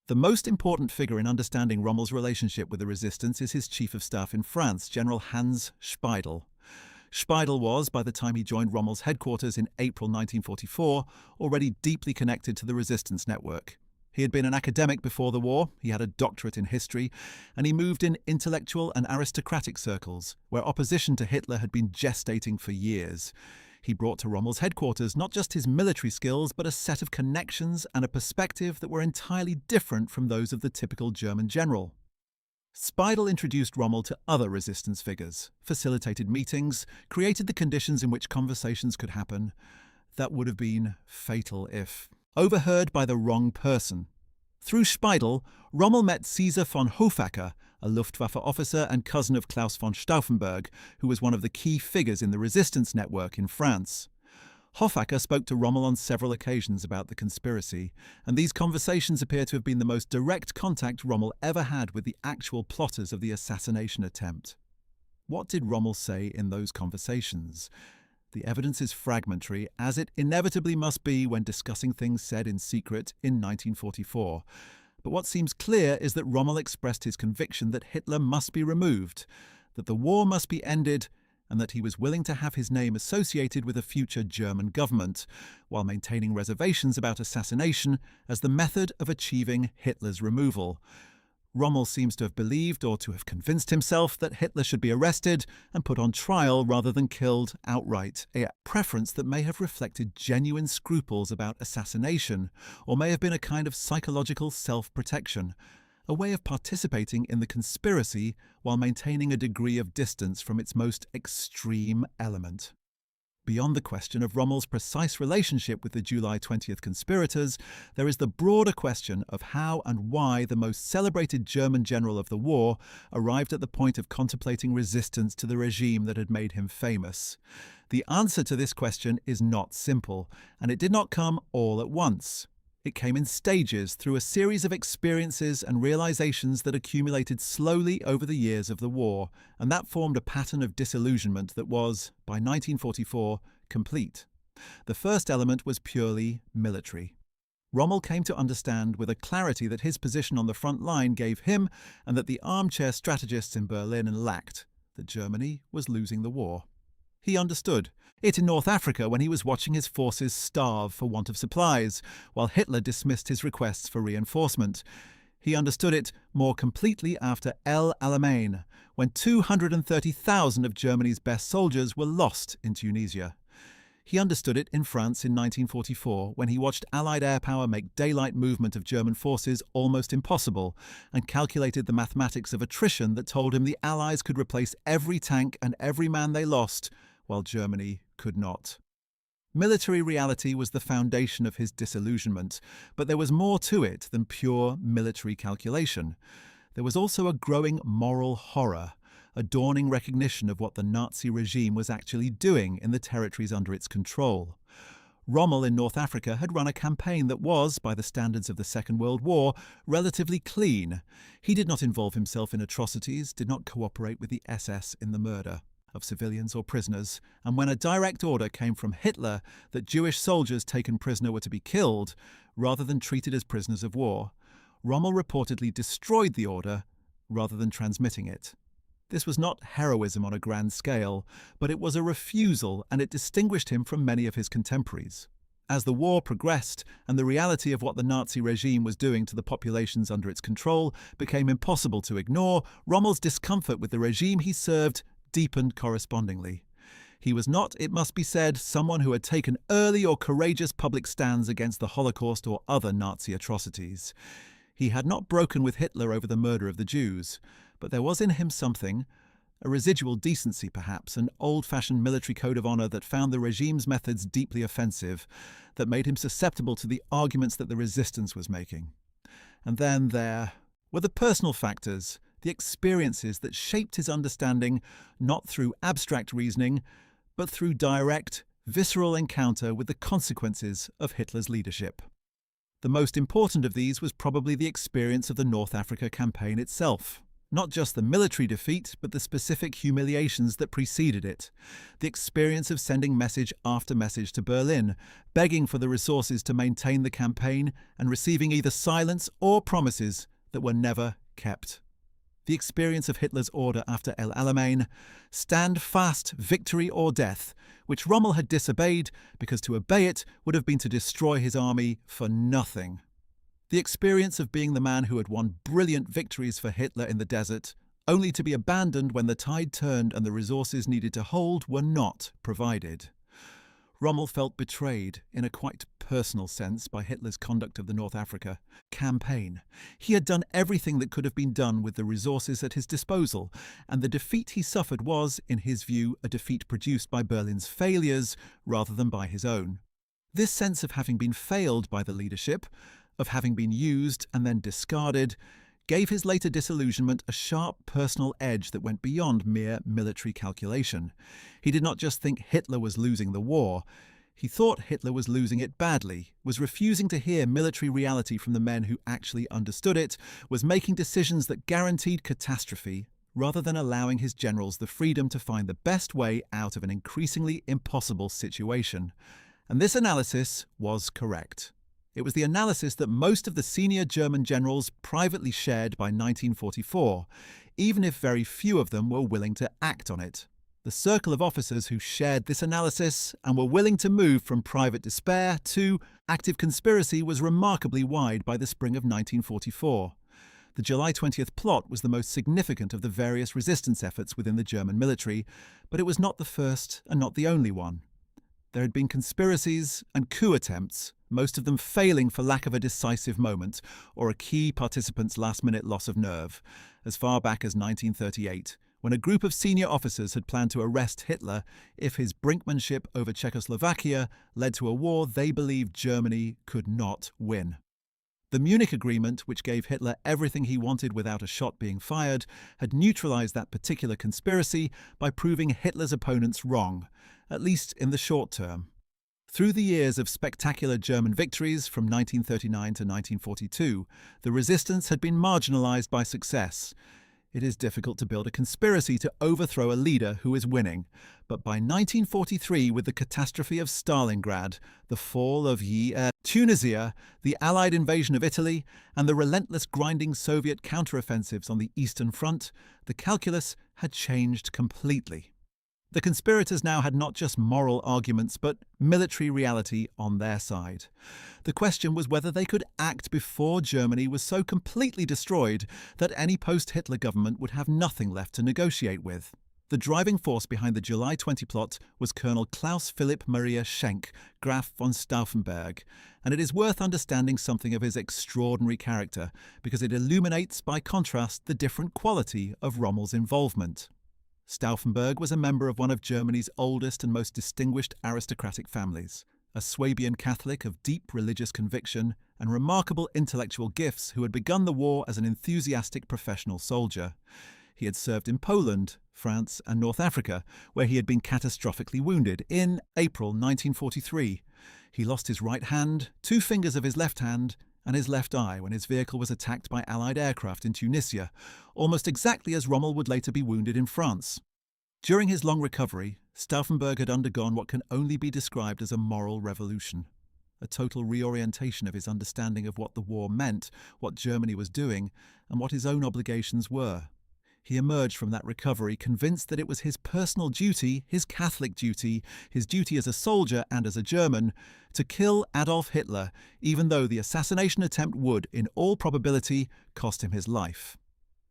The most important figure in understanding Rommel's relationship with the resistance is his chief of staff in France, General Hans Speidel. Speidel was, by the time he joined Rommel's headquarters in April 1944, already deeply connected to the resistance network. He had been an academic before the war, he had a doctorate in history, and he moved in intellectual and aristocratic circles, where opposition to Hitler had been gestating for years. He brought to Rommel's headquarters not just his military skills, but a set of connections and a perspective that were entirely different from those of the typical German general. Speidel introduced Rommel to other resistance figures, facilitated meetings, created the conditions in which conversations could happen. That would have been fatal if overheard by the wrong person. Through Speidel, Rommel met Caesar von Hofacker, a Luftwaffe officer and cousin of Claus von Stauffenberg, who was one of the key figures in the resistance network in France. Hofacker spoke to Rommel on several occasions about the conspiracy, and these conversations appear to have been the most direct contact Rommel ever had with the actual plotters of the assassination attempt. What did Rommel say in those conversations? The evidence is fragmentary, as it inevitably must be when discussing things said in secret in 1944. But what seems clear is that Rommel expressed his conviction that Hitler must be removed, that the war must be ended, and that he was willing to have his name associated with a future German government, while maintaining reservations about assassination as the method of achieving Hitler's removal. Rommel seems to have believed or to have convinced himself that Hitler should be arrested and put on trial rather than killed outright, a preference that may have reflected genuine scruples about assassination, or may have been a kind of psychological self-protection, a way of participating in the conspiracy while maintaining a degree of distance from its most extreme element. Beyond the question of Rommel's precise relationship with the July 20th conspirators, there is the broader question of how and why the most celebrated German general of the war arrived at the point of contemplating resistance to the regime that had made him famous. The answer to this question is not simple, and it did not come all at once. It came in stages through a series of experiences and realizations that accumulated slowly over the years of the war, and that formed a pattern of disillusionment that was, by 1944, complete. The first element was purely military. Rommel came to understand with a clarity that his position on the front line gave him, and that the armchair strategists in Berlin lacked, that Germany was losing the war. He understood it in North Africa when he was watching his forces starve for want of supplies, while Hitler dismissed his requests for reinforcement. He understood it more completely after El Alamein, when 230,000 of Germany's best soldiers were lost in Tunisia. He understood it in France in 1944, when he watched Allied air power make daylight movement of German forces almost impossible, and calculated the mathematics of attrition that told him the Allies could replace every tank and every man they lost, while Germany could not. Military reality was the foundation of his disillusionment, but there was more to it than pure military calculation. There was also a growing moral horror, a dawning recognition of what the Nazi regime was actually doing in the territories under its control. Rommel in North Africa had run a campaign that was, by the standards of the Second World War, relatively clean. He did not involve himself in atrocities, did not cooperate with the SS in the murder. of civilians or prisoners, and when a direct order came from Hitler that Jewish soldiers taken prisoner were to be killed, rather than treated as prisoners of war, Rommel reportedly destroyed the order rather than transmitting it. This was not heroism on a grand scale, but it was a refusal, and it distinguished him from many of his contemporaries. As the war progressed and the reality of what the Nazi regime was doing to the populations under its control became impossible to ignore, Rommel's discomfort with the regime he served deepened correspondingly. He was not, it must be said, someone who had taken early or courageous public stands against the Holocaust or other Nazi atrocities. He had not broken with Hitler over the murder of the Jews, but there was in him something, a residual decency perhaps, an old-fashioned military code of honor that found the regime's methods deeply offensive, that made him susceptible to the arguments that the resistance was making. And then there were the personal factors, the experiences that shaped his understanding not through abstract reasoning, but through direct, visceral encounter with the consequences of Hitler's leadership. The most important of these was probably the experience of the North Africa campaign itself. Not just the military defeat, but the specific humiliations that preceded it. The experience of sending message after message to Berlin, begging for the resources to maintain the campaign, and receiving either silence or promises that were never kept. The experience of Hitler's order after El Alamein, stand fast, victory or death, which Rommel had disobeyed because to obey it would have been to destroy his army for nothing. The experience of being the man who had won brilliant victories for Hitler in the desert, only to be abandoned when the tide turned and the resources needed to hold were not provided. Rommel felt betrayed, in a quite personal sense, by Hitler's conduct of the North Africa campaign. He had done everything that could have been done with the resources at his disposal, and the defeat he suffered was, in his view, a defeat produced by Berlin's failures rather than by his own. This sense of having been failed by the leadership, of having been used and then discarded, gave his later disillusionment a sharp personal edge that went beyond mere military calculation. He did not just think Hitler was losing the war. He thought Hitler was losing it badly, was refusing to hear military reality from the men who actually understood it, was making decisions that guaranteed catastrophe, rather than allowing his generals the freedom to find the best way out of an increasingly impossible situation. And this analysis was correct. It was the analysis that most of the senior German generals privately shared by 1944, even if very few of them were willing to act on it. The circle of officers who shared this analysis and were willing to move from private despair to active conspiracy was remarkably wide by the spring of 1944. The July 20th plot was the most significant of the various resistance efforts within the German military, but it was not the first and not the only one. There had been conspiracies and coup attempts, most of them failing for lack of a decisive moment or a key participant's last-minute loss of nerve, as far back as 1938, when a group of senior officers had planned to arrest Hitler if his brinkmanship over Czechoslovakia led to a war they believed Germany could not win. The Munich Agreement, which gave Hitler everything he wanted without a shot being fired, had neutralized that particular conspiracy by proving Hitler's opponents wrong, at least in the short term. Through the years of spectacular German victories from 1939 to 1942, the resistance had been marginalized by success. It is difficult to build a conspiracy to overthrow a leader who is winning, but by 1943, with the catastrophe of Stalingrad, the fall of Tunisia, the Allied invasion of Italy, and the relentless grinding Soviet counteroffensives on the Eastern Front, the calculus had changed completely. The conspirators now had not just moral arguments, but military reality on their side. The question was whether they could act before Germany was so completely destroyed that any post-Hitler government would have nothing left to negotiate with. The driving force behind the July 20 plot was Colonel Klaus Philipp Maria Schenk, Graf von Stauffenberg, and it is worth understanding something of his extraordinary character, because it illuminates, by contrast, the different quality of Rommel's involvement. Stauffenberg was a member of one of Germany's oldest and most distinguished aristocratic families, a Swabian Catholic of deep religious conviction and remarkable intellectual gifts who had begun the war as an enthusiastic professional soldier. He had served in Poland, France, and North Africa, where he had been catastrophically wounded in April 1943. He lost his right hand, 2 fingers of his left hand, and his left eye when his vehicle was attacked by Allied aircraft in Tunisia, almost exactly as Rommel would later be wounded in France. During his long recovery, Stauffenberg had undergone what can only be described as a moral revolution, a total reorientation of his understanding of what the war meant, what Germany was doing, and what his own obligations were. He emerged from that recovery convinced that it was his personal duty, his Catholic duty, his duty as a soldier and as a German, to kill Adolf Hitler, even though the assassination attempt would, in all probability, cost him his life.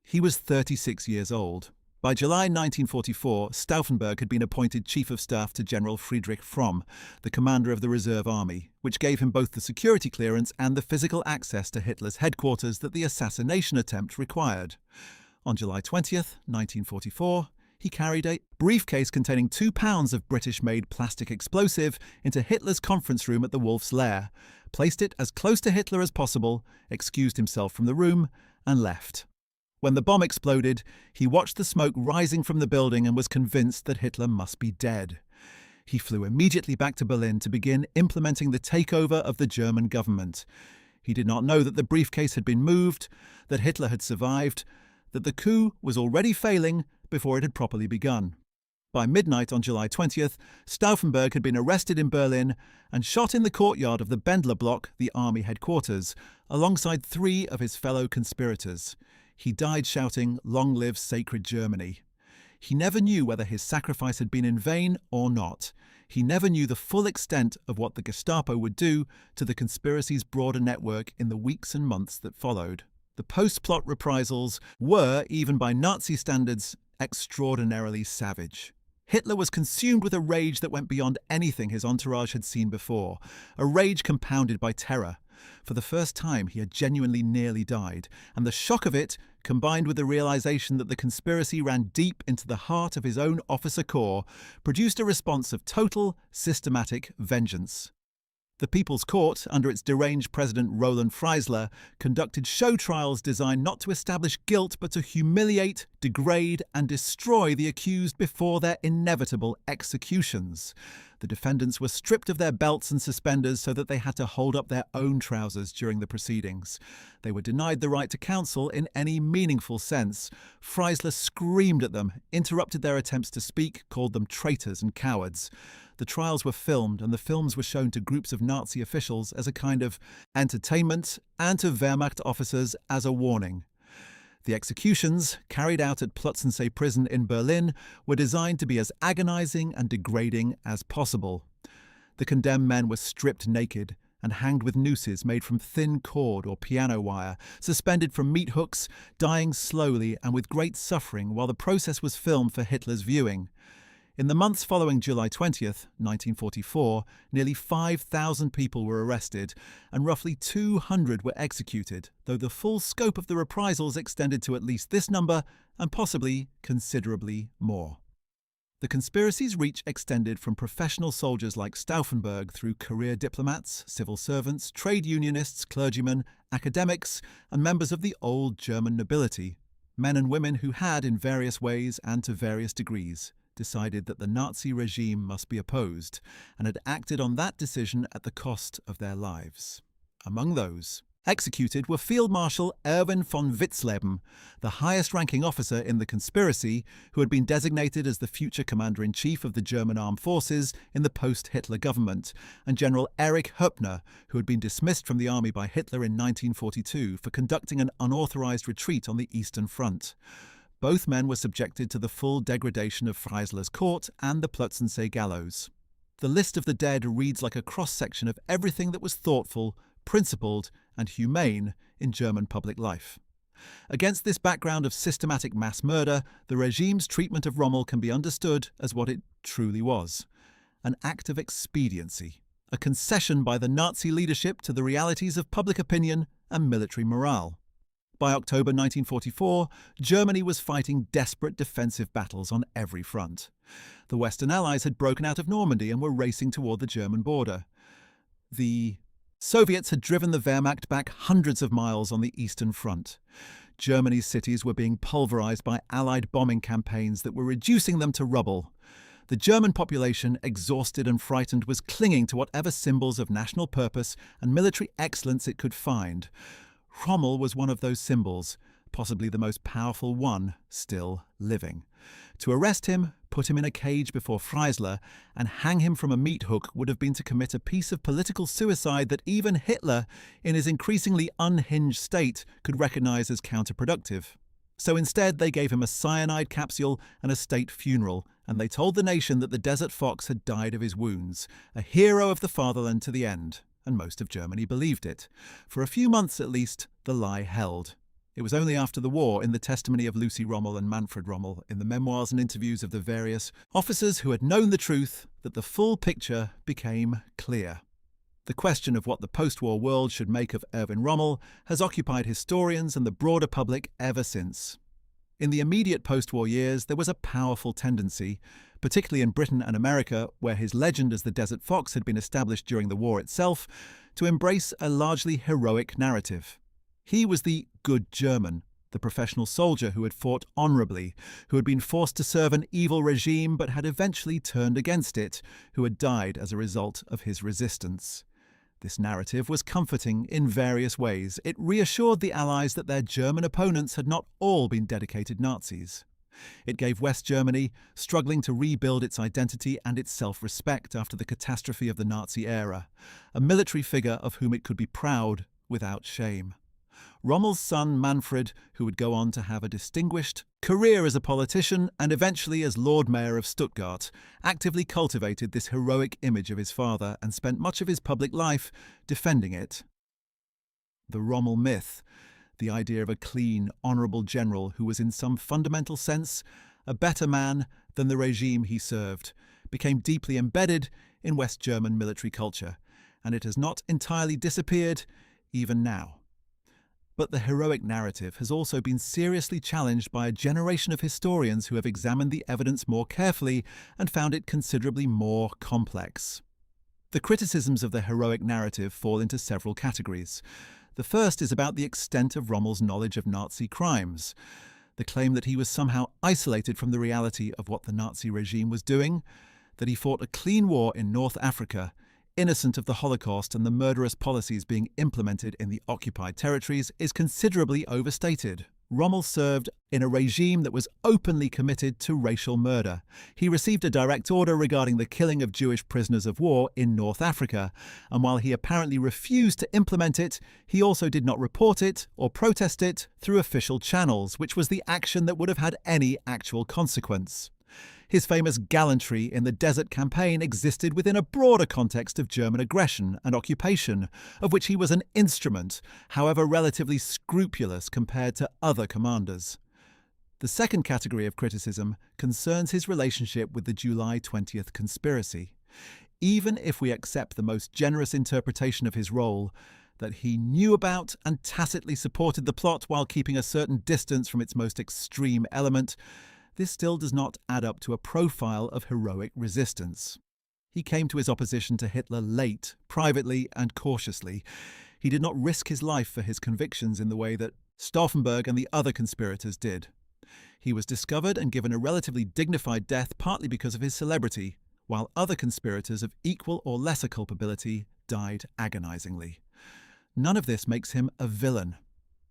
He was 36 years old. By July 1944, Stauffenberg had been appointed Chief of Staff to General Friedrich Fromm, the commander of the Reserve Army, which gave him both the security clearance and the physical access to Hitler's headquarters that the assassination attempt required. On July 20th, 1944, he carried a briefcase containing 2 pounds of British-made plastic explosive into Hitler's conference room at the Wolf's Lair, placed it as close to Hitler as possible, excused himself from the room, and left. When the bomb exploded, he watched the smoke rising from the building and was convinced that Hitler must be dead. He flew immediately back to Berlin to begin implementing the takeover of the German government. He did not know that the briefcase had been moved, that Hitler had survived, that the coup was already failing before it had properly begun. By midnight on July 20th, Stauffenberg had been arrested in Berlin and shot in the courtyard of the Bendler Block, the army headquarters, alongside 3 of his fellow conspirators. He died shouting, "Long live sacred Germany." He never knew whether his sacrifice had been in vain or not. He never knew the full extent of what the Gestapo would do to the conspiracy's broader network in the weeks and months that followed. The post-plot reprisals were, even by Nazi standards, extraordinarily savage. Hitler was consumed with a rage that went beyond anything his entourage had seen before, a rage compounded by terror. For the first time, he had genuinely nearly died, and the shock of it, combined with the realization that the conspiracy ran deep into the heart of his own officer corps, produced a response of total, systematic vengeance. The People's Court, under its deranged president Roland Freisler, conducted show trials designed not to establish guilt but to humiliate, degrade, and destroy the accused before their inevitable executions. The defendants were stripped of their belts and suspenders so that they had to hold up their own trousers during the proceedings. They were denied the right to counsel in any meaningful sense. Freisler screamed at them, interrupted their attempts to speak, called them traitors and cowards. The trials were filmed, and the films were shown to groups of Nazi officials as a kind of entertainment and to Wehrmacht officers as a warning. The executions, carried out at Plötzensee prison in Berlin, were designed to be as agonizing and degrading as possible. The condemned men were stripped naked and hanged with nooses made from thin cord or piano wire, suspended from meat hooks, dying slowly and with great suffering while the process was filmed for Hitler's viewing. In the months following July 20th, 1944, nearly 5,000 people were arrested and roughly 200 were executed, though the full scope of the reprisals extended to at least this number and possibly considerably more. The conspiracy's reach extended from professional soldiers like Stauffenberg through career diplomats, civil servants, trade unionists, clergymen, academics, and members of the old German nobility, men and women who had, in various ways and to various degrees, decided that the Nazi regime must be opposed, and had acted on that decision at the cost of their lives. Among those executed were Field Marshal Erwin von Witzleben, the highest-ranking officer in the conspiracy, who had been designated as the future commander-in-chief of the German armed forces in the post-Hitler government, and General Erich Höppner, who had been dismissed from the army by Hitler in 1942 for conducting an unauthorized retreat on the Eastern Front. Both men were subjected to the full degradation of Freisler's court and the Plötzensee gallows. The list of the dead reads like a cross-section of everything that was thoughtful, principled, and humane in German public life. Against this background of systematic mass murder, the regime's treatment of Rommel can be understood as what it truly was: an act of expediency, a concession by the Nazi leadership to the realities of public opinion and military morale. By October 1944, Germany was fighting desperate defensive battles on every front. The Western Allies had broken out of Normandy and were racing toward the German border. The Soviets had driven the Wehrmacht back hundreds of miles on the Eastern Front. Germany's cities were being pulverized by Allied bombing campaigns that were reducing them to rubble. The German population, exhausted and frightened, was clinging to whatever symbols of national purpose and military excellence it could find. Rommel was one of those symbols, possibly the most powerful one still living. To arrest him, put him in a cage before Friesler, and hang him from a meat hook would have been to commit a piece of political suicide that even Hitler, in his increasingly unhinged state, could recognize as counterproductive. So instead, they gave him a cyanide capsule and a state funeral, and they told the nation that the Desert Fox had died of his wounds, a hero of the fatherland to the end, and most of Germany believed it. For a few months at least, the lie held. It was only after the war, in the testimony of Lucy Rommel and Manfred Rommel, in the memoirs and interviews of the various officers who had known the truth, that the full picture became clear. The question of what the post-war world should make of Erwin Rommel has occupied historians and the broader public ever since. In the immediate post-war years, there was a powerful tendency, particularly in Britain and America, where his legend as the Desert Fox had been established during the war itself, to embrace a largely heroic narrative. He was the good German, the professional soldier who had fought honourably, who had been forced to serve an evil regime but had eventually turned against it, who had died as a result of his resistance. This narrative was comforting in various ways. It reassured the Allies that their German opponents had not all been dedicated Nazis. It gave West Germany, struggling to rebuild its identity and its self-respect after the catastrophe of the Nazi era, a military figure of whom it could be proud without shame. Rommel's son Manfred, who would go on to have a distinguished career as a politician and eventually as Lord Mayor of Stuttgart, actively cultivated this heroic image of his father and spent much of his public life defending it. The Rommel myth, the idea of a clean, honourable general who was in some fundamental sense a better man than the regime he served, became deeply embedded in West German military culture, and it has not entirely disappeared even now. But the heroic narrative has also been seriously challenged by a generation of historians who have examined the evidence more carefully and found it considerably more complex. The criticisms of the heroic narrative fall into several categories. The first is about the extent of Rommel's knowledge of Nazi crimes, the claim that he was somehow isolated from the reality of what the Nazi regime was doing, that he fought a clean war in North Africa, innocent of the Holocaust and the murderous policies being implemented in the occupied territories, is considerably overstated. Rommel served in a regime that was openly committed to racial murder. He received a direct order regarding the killing of Jewish prisoners of war in North Africa, and while he apparently refused to implement it, he also did not report it or protest it through official channels, which was the action that would have had any actual consequence. His famous gallantry in the Desert Campaign existed within a broader context of German aggression and occupation, of which he was an instrument, however relatively scrupulous compared to other commanders. The second category of criticism concerns his relationship with the July 20th conspiracy. Even if we accept the most generous interpretation of his role, that he knew about and tacitly supported the plot while keeping a certain distance from its most extreme element, this still does not add up to a profile of heroic resistance. He came to his opposition to Hitler late, privately and cautiously. He did not risk his life for his convictions in the way that Stauffenberg and the other conspirators did. He was discovered and given a relatively dignified death partly because of his celebrity, while other conspirators of equal or lesser culpability died agonizingly. None of this makes him a villain.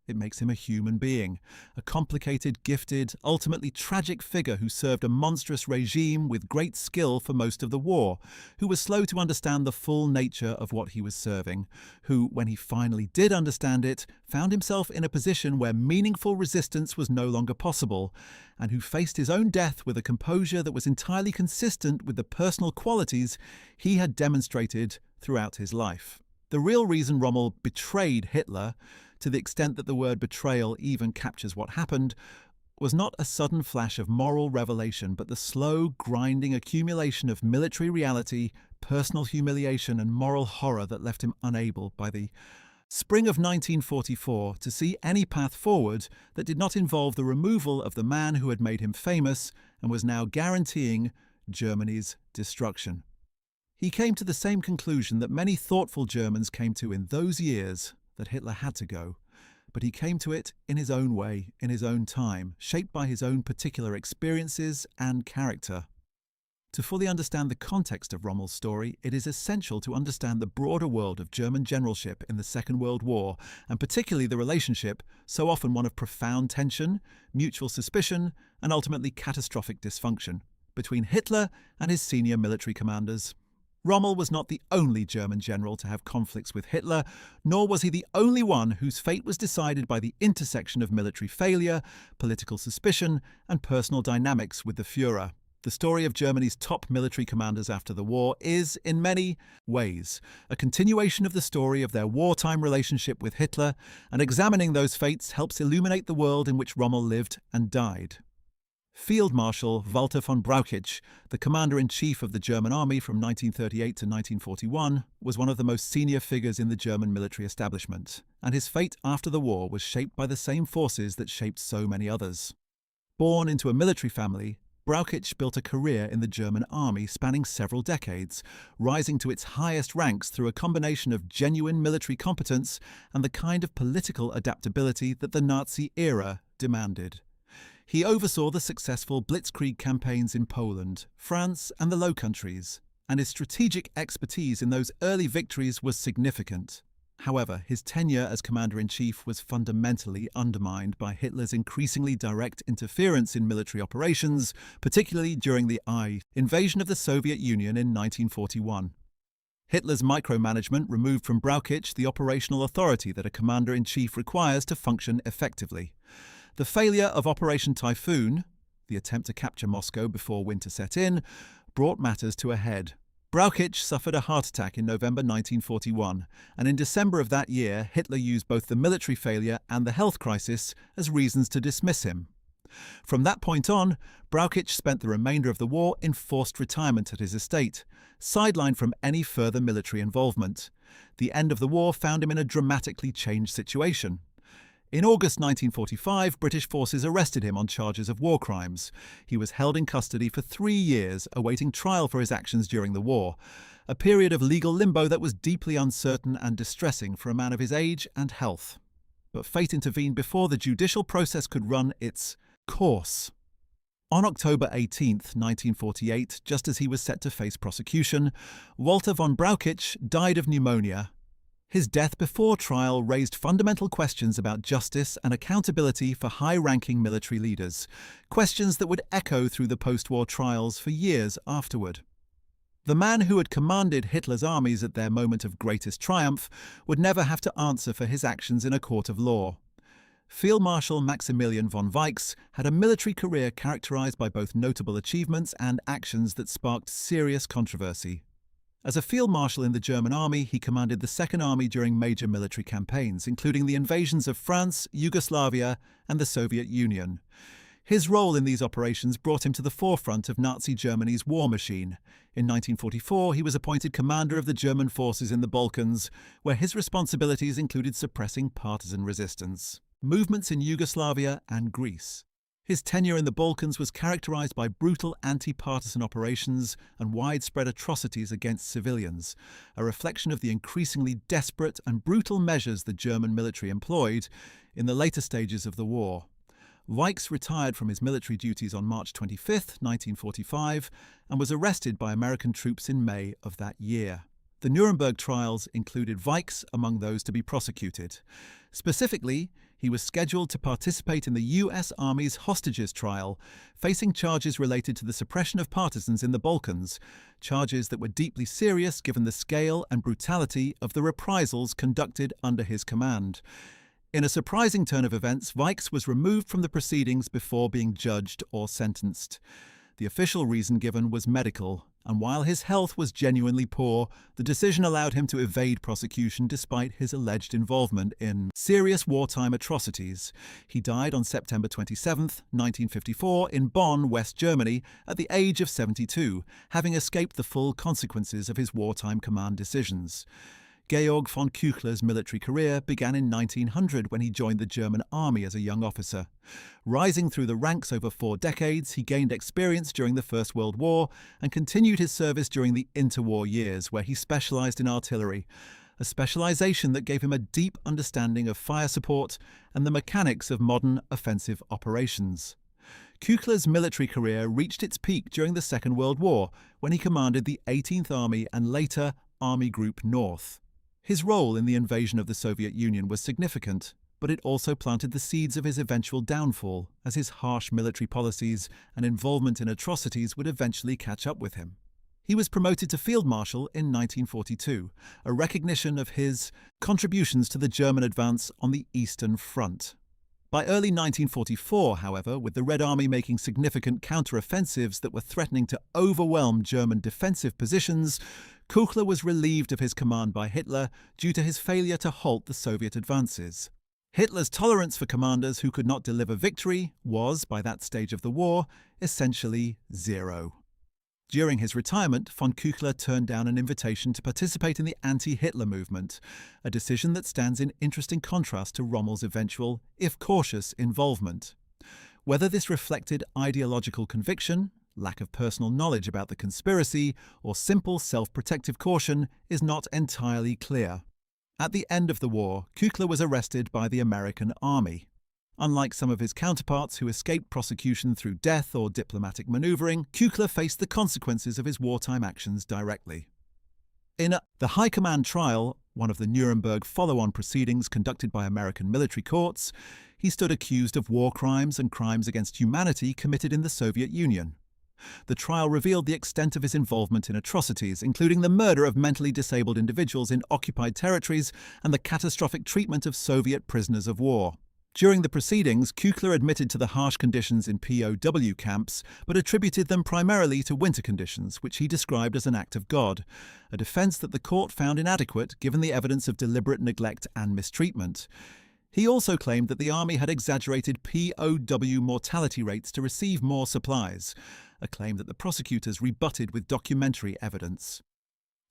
It makes him a human being, a complicated, gifted, ultimately tragic figure who served a monstrous regime with great skill for most of the war, who was slow to understand the full nature of what he was serving, who, when he finally did understand it, found himself in a position where meaningful resistance was no longer possible, and who faced his own death with a composure that was entirely consistent with the personal qualities he had demonstrated throughout his life. The real reason Rommel betrayed Hitler, to the extent that the word betrayal even captures what happened, was not a sudden flash of moral revelation, but the slow, grinding accumulation of military reality, personal humiliation and moral horror that left him unable, by the spring of 1944, to see any path forward that did not involve the removal of the man who had made him famous and was now guaranteeing Germany's destruction. He came to the same conclusion that many thoughtful Germans came to in those years, that Hitler had to go, but he came to it in his own way, in his own time, shaped by his own particular experiences and character. To fully understand the context of Rommel's story, it is essential to understand the broader world of German generalship in the Second World War, and particularly the relationship, so often one of profound tension, mutual suspicion, and ultimately catastrophic dysfunction, between Hitler and his senior military commanders. Rommel was not the only German general to have conflicts with Hitler, nor was he the only one whose fate was decided by the intersection of military failure, political suspicion, and personal dynamics with the Führer. The story of Germany's top military commanders after the war is, in many ways, a continuation of the story of their wartime relationship with Hitler, and examining those fates helps illuminate the world in which Rommel lived and died. Field Marshal Walter von Brauchitsch, the commander-in-chief of the German army from 1938 to 1941, was one of the most senior figures in the German military establishment, and his fate after the war was shaped by the same forces that shaped so many others. Born into a military family, Brauchitsch built a career in the German army spanning several decades, rising to its highest ranks through a combination of genuine military competence and the kind of political adaptability that the Nazi era demanded. He oversaw the successful Blitzkrieg campaigns in Poland, France, and the Low Countries, and his strategic expertise in those early victories was significant. However, his tenure as commander-in-chief was fundamentally undermined by Hitler's increasingly direct interference in military operations, particularly during the invasion of the Soviet Union in 1941. Hitler's micromanagement removed from Brauchitsch the operational authority that a commander-in-chief requires to function effectively. The failure of Operation Typhoon, the attempt to capture Moscow before winter set in, brought matters to a head. Brauchitsch suffered a heart attack in November 1941, and in December of that year, Hitler used both the military failure and the health crisis as reasons to dismiss him. From that point on, Brauchitsch spent the remainder of the war in forced retirement at his estate, sidelined from any further military involvement. The end of the war found him in a dramatically changed situation. In August 1945, British forces arrested him on charges of war crimes. He was held in custody for 3 years, awaiting trial for his actions during the war, a period of legal limbo that was deeply uncertain and distressing for a man of his age and health. But fate intervened before the judicial process could run its course. On October 18, 1948, just as he was set to face prosecution, Walter von Brauchitsch died of pneumonia. His death before trial raised fundamental questions about justice and accountability for high-ranking military leaders, questions that would echo through the post-war trials for years afterward. The man who had commanded Hitler's armies at their moment of greatest triumph would never have to answer for his actions in a court of law. Field Marshal Maximilian von Weichs had a military career characterized by both notable achievements and actions that sparked serious controversy. As a field marshal in the German army, he commanded the Second Army during major military campaigns, including the invasions of France, Yugoslavia, and the Soviet Union. His role in these operations brought him to the forefront of Nazi Germany's war machine. In 1944, he was appointed commander of the German forces in the Balkans, where his responsibilities included suppressing partisan resistance, movements in Yugoslavia and Greece. His tenure in the Balkans was characterized by brutal anti-partisan operations and widespread atrocities against civilians, a reflection of the increasingly desperate and brutal measures the German military employed in the later stages of the war. Weichs retired from his military duties on March 25, 1945, and was arrested by American troops in May of that year. The Nuremberg trials included Weichs among those to be prosecuted. Specifically, he was scheduled to participate in the U.S. Army's hostages trial, facing charges related to the suppression of partisans in the Balkans, charges that were deeply serious given the scale and brutality of the reprisals conducted under his command. In a surprising turn of events, Weichs was removed from the proceedings before being judged or sentenced. The official reason given was medical, and while his health was genuinely poor, the decision allowed him to evade prosecution despite his alleged involvement in serious wartime atrocities. He died on September 27, 1954, in Bonn, West Germany, at the age of 72, having escaped the full consequences of his wartime command decisions. Georg von Küchler's military career began in 1900 when he joined the German army as a young officer. Rising through the ranks over 4 decades, he gained experience during the First World War and continued his service during the interwar years, where he specialized in artillery, a specialization that gave him a deep understanding of fire support and the mechanics of modern offensive operations. Küchler's military career reached its peak during the Second World War, when he commanded the 18th Army and later Army Group North. His role in the invasion of the Soviet Union was significant. but it also planted the seeds of his eventual downfall, as his harsh military policies and involvement in atrocities would eventually catch up with him. He was promoted to Field Marshal in 1942, a recognition of his contributions to the German advance on the Eastern Front. By early 1944, however, with the Red Army making significant counter-offensives that were threatening to overwhelm German defensive positions, Küchler was relieved of his command by Hitler due to his failure to halt the Soviet advances. Hitler's tolerance for commanders who could not deliver victory was, by that stage of the war, essentially zero. During his retirement, von Küchler turned down an invitation to participate in the anti-Hitler movement, a decision that stands in interesting contrast to Rommel's eventual, if cautious, involvement. Whether this reflected ideological conviction, lack of personal knowledge about the conspiracy, or simple self-protective caution is not entirely clear. At the end of the war, Küchler was arrested by the American Army. Unlike some of his counterparts who escaped prosecution through death or diplomatic maneuvering, Küchler faced the consequences of his wartime actions directly. In the High Command trial, one of the Nuremberg follow-on proceedings conducted by American military courts, he stood accused of war crimes and crimes against humanity committed in the Soviet Union. The trial revealed the extent of his involvement in atrocities, including the murder of mentally disabled individuals in occupied territories and the catastrophic treatment of Soviet prisoners of war. During the proceedings, Küchler admitted to the harsh conditions in POW camps, but attributed them primarily to winter conditions, which he described as an act of God, a defense that the court found inadequate given the evidence of deliberate neglect and mistreatment. He also claimed that the army had exaggerated POW mortality rates to receive more supplies, a claim that the prosecutors rebutted with documentary evidence.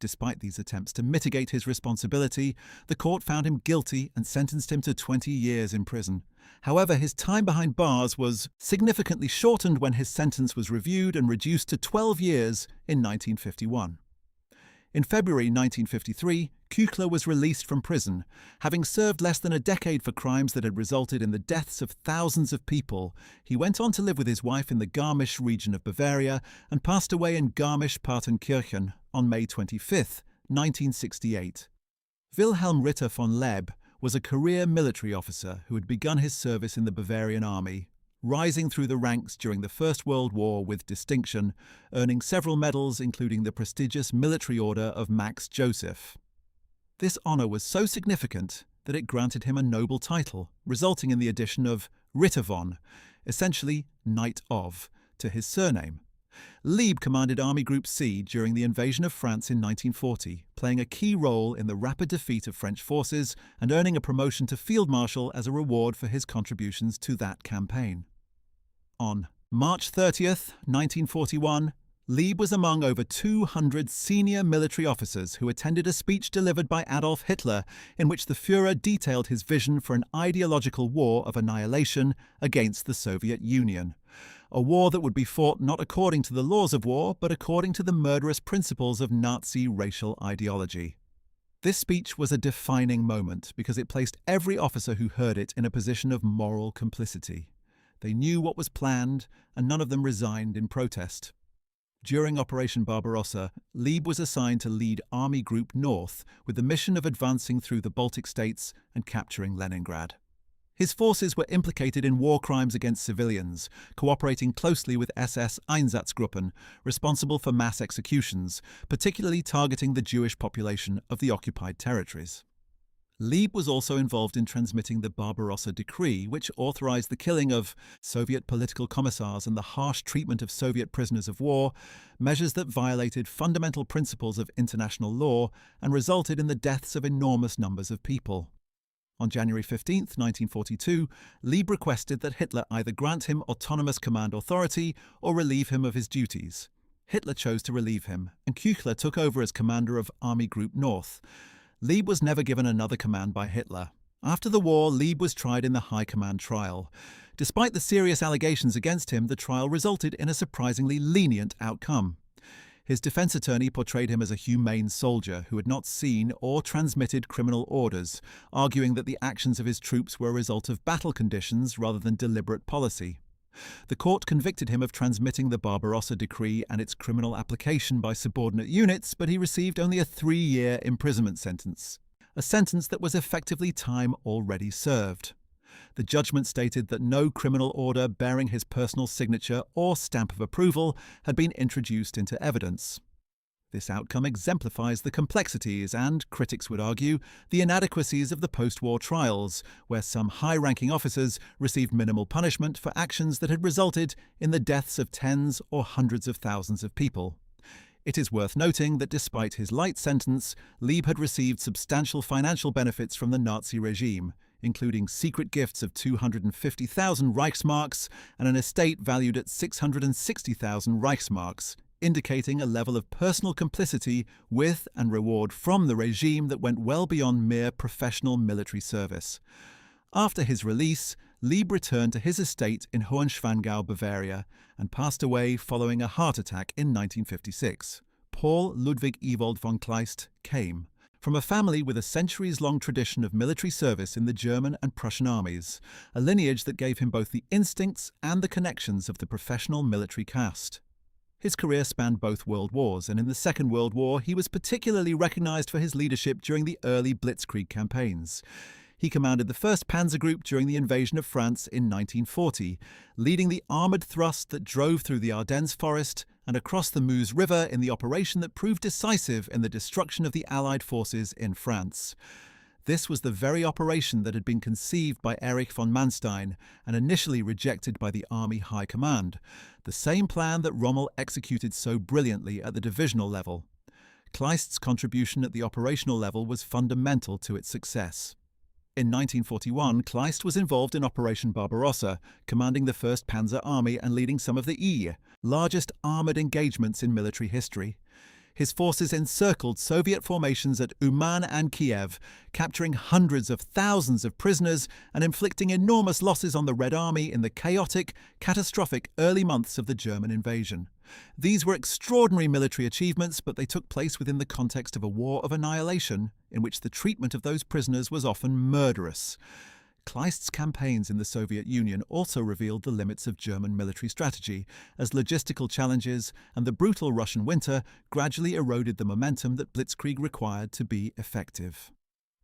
Despite these attempts to mitigate his responsibility, the court found him guilty and sentenced him to 20 years in prison. However, his time behind bars was significantly shortened when his sentence was reviewed and reduced to 12 years in 1951. In February 1953, Küchler was released from prison, having served less than a decade for crimes that had resulted in the deaths of thousands of people. He went on to live with his wife in the Garmisch region of Bavaria and passed away in Garmisch-Partenkirchen on May 25, 1968. Wilhelm Ritter von Leb was a career military officer who had begun his service in the Bavarian army, rising through the ranks during the First World War with distinction, earning several medals including the prestigious Military Order of Max Joseph. This honour was so significant that it granted him a noble title, resulting in the addition of Ritter von, essentially Knight of, to his surname. Lieb commanded Army Group C during the invasion of France in 1940, playing a key role in the rapid defeat of French forces and earning a promotion to Field Marshal as a reward for his contributions to that campaign. On March 30th, 1941, Lieb was among over 200 senior military officers who attended a speech delivered by Adolf Hitler in which the Führer detailed his vision for an ideological war of annihilation against the Soviet Union. A war that would be fought not according to the laws of war, but according to the murderous principles of Nazi racial ideology. This speech was a defining moment because it placed every officer who heard it in a position of moral complicity. They knew what was planned, and none of them resigned in protest. During Operation Barbarossa, Lieb was assigned to lead Army Group North with the mission of advancing through the Baltic states and capturing Leningrad. His forces were implicated in war crimes against civilians, cooperating closely with SS Einsatzgruppen, responsible for mass executions, particularly targeting the Jewish population of the occupied territories. Lieb was also involved in transmitting the Barbarossa Decree, which authorized the killing of Soviet political commissars and the harsh treatment of Soviet prisoners of war, measures that violated fundamental principles of international law and resulted in the deaths of enormous numbers of people. On January 15, 1942, Lieb requested that Hitler either grant him autonomous command authority or relieve him of his duties. Hitler chose to relieve him, and Küchler took over as commander of Army Group North. Lieb was never given another command by Hitler. After the war, Lieb was tried in the High Command trial. Despite the serious allegations against him, the trial resulted in a surprisingly lenient outcome. His defense attorney portrayed him as a humane soldier who had not seen or transmitted criminal orders, arguing that the actions of his troops were a result of battle conditions rather than deliberate policy. The court convicted him of transmitting the Barbarossa Decree and its criminal application by subordinate units, but he received only a 3-year imprisonment sentence. a sentence that was effectively time already served. The judgment stated that no criminal order bearing his personal signature or stamp of approval had been introduced into evidence. This outcome exemplifies the complexities and, critics would argue, the inadequacies of the post-war trials, where some high-ranking officers received minimal punishment for actions that had resulted in the deaths of tens or hundreds of thousands of people. It is worth noting that despite his light sentence, Lieb had received substantial financial benefits from the Nazi regime, including secret gifts of 250,000 Reichsmarks and an estate valued at 660,000 Reichsmarks, indicating a level of personal complicity with and reward from the regime that went well beyond mere professional military service. After his release, Lieb returned to his estate in Hohenschwangau, Bavaria, and passed away following a heart attack in 1956. Paul Ludwig Ewald von Kleist came from a family with a centuries-long tradition of military service in the German and Prussian armies, a lineage that gave him both the instincts and the connections of the professional military caste. His career spanned both World Wars, and in the Second World War he was particularly recognized for his leadership during the early Blitzkrieg campaigns. He commanded the 1st Panzer Group during the invasion of France in 1940, leading the armoured thrust that drove through the Ardennes forest and across the Meuse River in the operation that proved decisive in the destruction of the Allied forces in France. This was the very operation that had been conceived by Erich von Manstein and initially rejected by the Army High Command, the same plan that Rommel executed so brilliantly at the divisional level. Kleist's contribution at the operational level was fundamental to its success. In 1941, Kleist was involved in Operation Barbarossa, commanding the 1st Panzer Army and leading some of the largest armoured engagements in military history. His forces encircled Soviet formations at Uman and Kiev, capturing hundreds of thousands of prisoners and inflicting enormous losses on the Red Army in the chaotic, catastrophic early months of the German invasion. These were extraordinary military achievements, but they took place within the context of a war of annihilation, in which the treatment of those prisoners was often murderous. Kleist's campaigns in the Soviet Union also revealed the limits of German military strategy, as logistical challenges and the brutal Russian winter gradually eroded the momentum that Blitzkrieg required to be effective.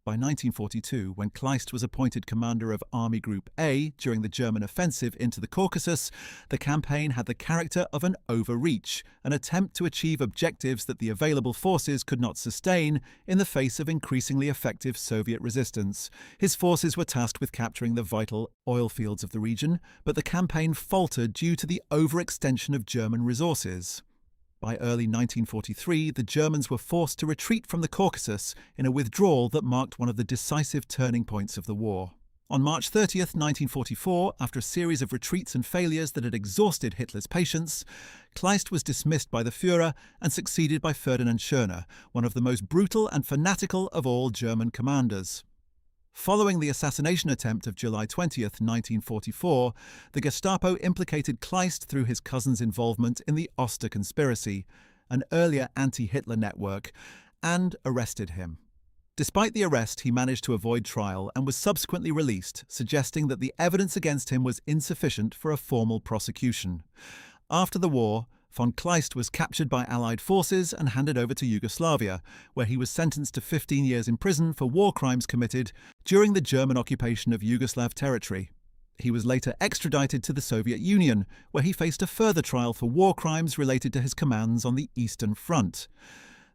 By 1942, when Kleist was appointed commander of Army Group A during the German offensive into the Caucasus, the campaign had the character of an overreach, an attempt to achieve objectives that the available forces could not sustain in the face of increasingly effective Soviet resistance. His forces were tasked with capturing the vital oil fields of the region, but the campaign faltered due to the overextension of German resources. By early 1943, the Germans were forced to retreat from the Caucasus in a withdrawal that marked one of the decisive turning points of the war. On March 30, 1944, after a series of retreats and failures that had exhausted Hitler's patience, Kleist was dismissed by the Führer and succeeded by Ferdinand Schörner, one of the most brutal and fanatical of all German commanders. Following the assassination attempt of July 20, 1944, the Gestapo implicated Kleist through his cousin's involvement in the Oster conspiracy, an earlier anti-Hitler network, and arrested him. Despite the arrest, he managed to avoid trial and was subsequently released, suggesting that the evidence against him was insufficient for a formal prosecution. After the war, von Kleist was captured by Allied forces and handed over to Yugoslavia, where he was sentenced to 15 years in prison for war crimes committed during the German occupation of Yugoslav territory. He was later extradited to the Soviet Union, where he faced a further trial for war crimes related to his commands on the Eastern Front.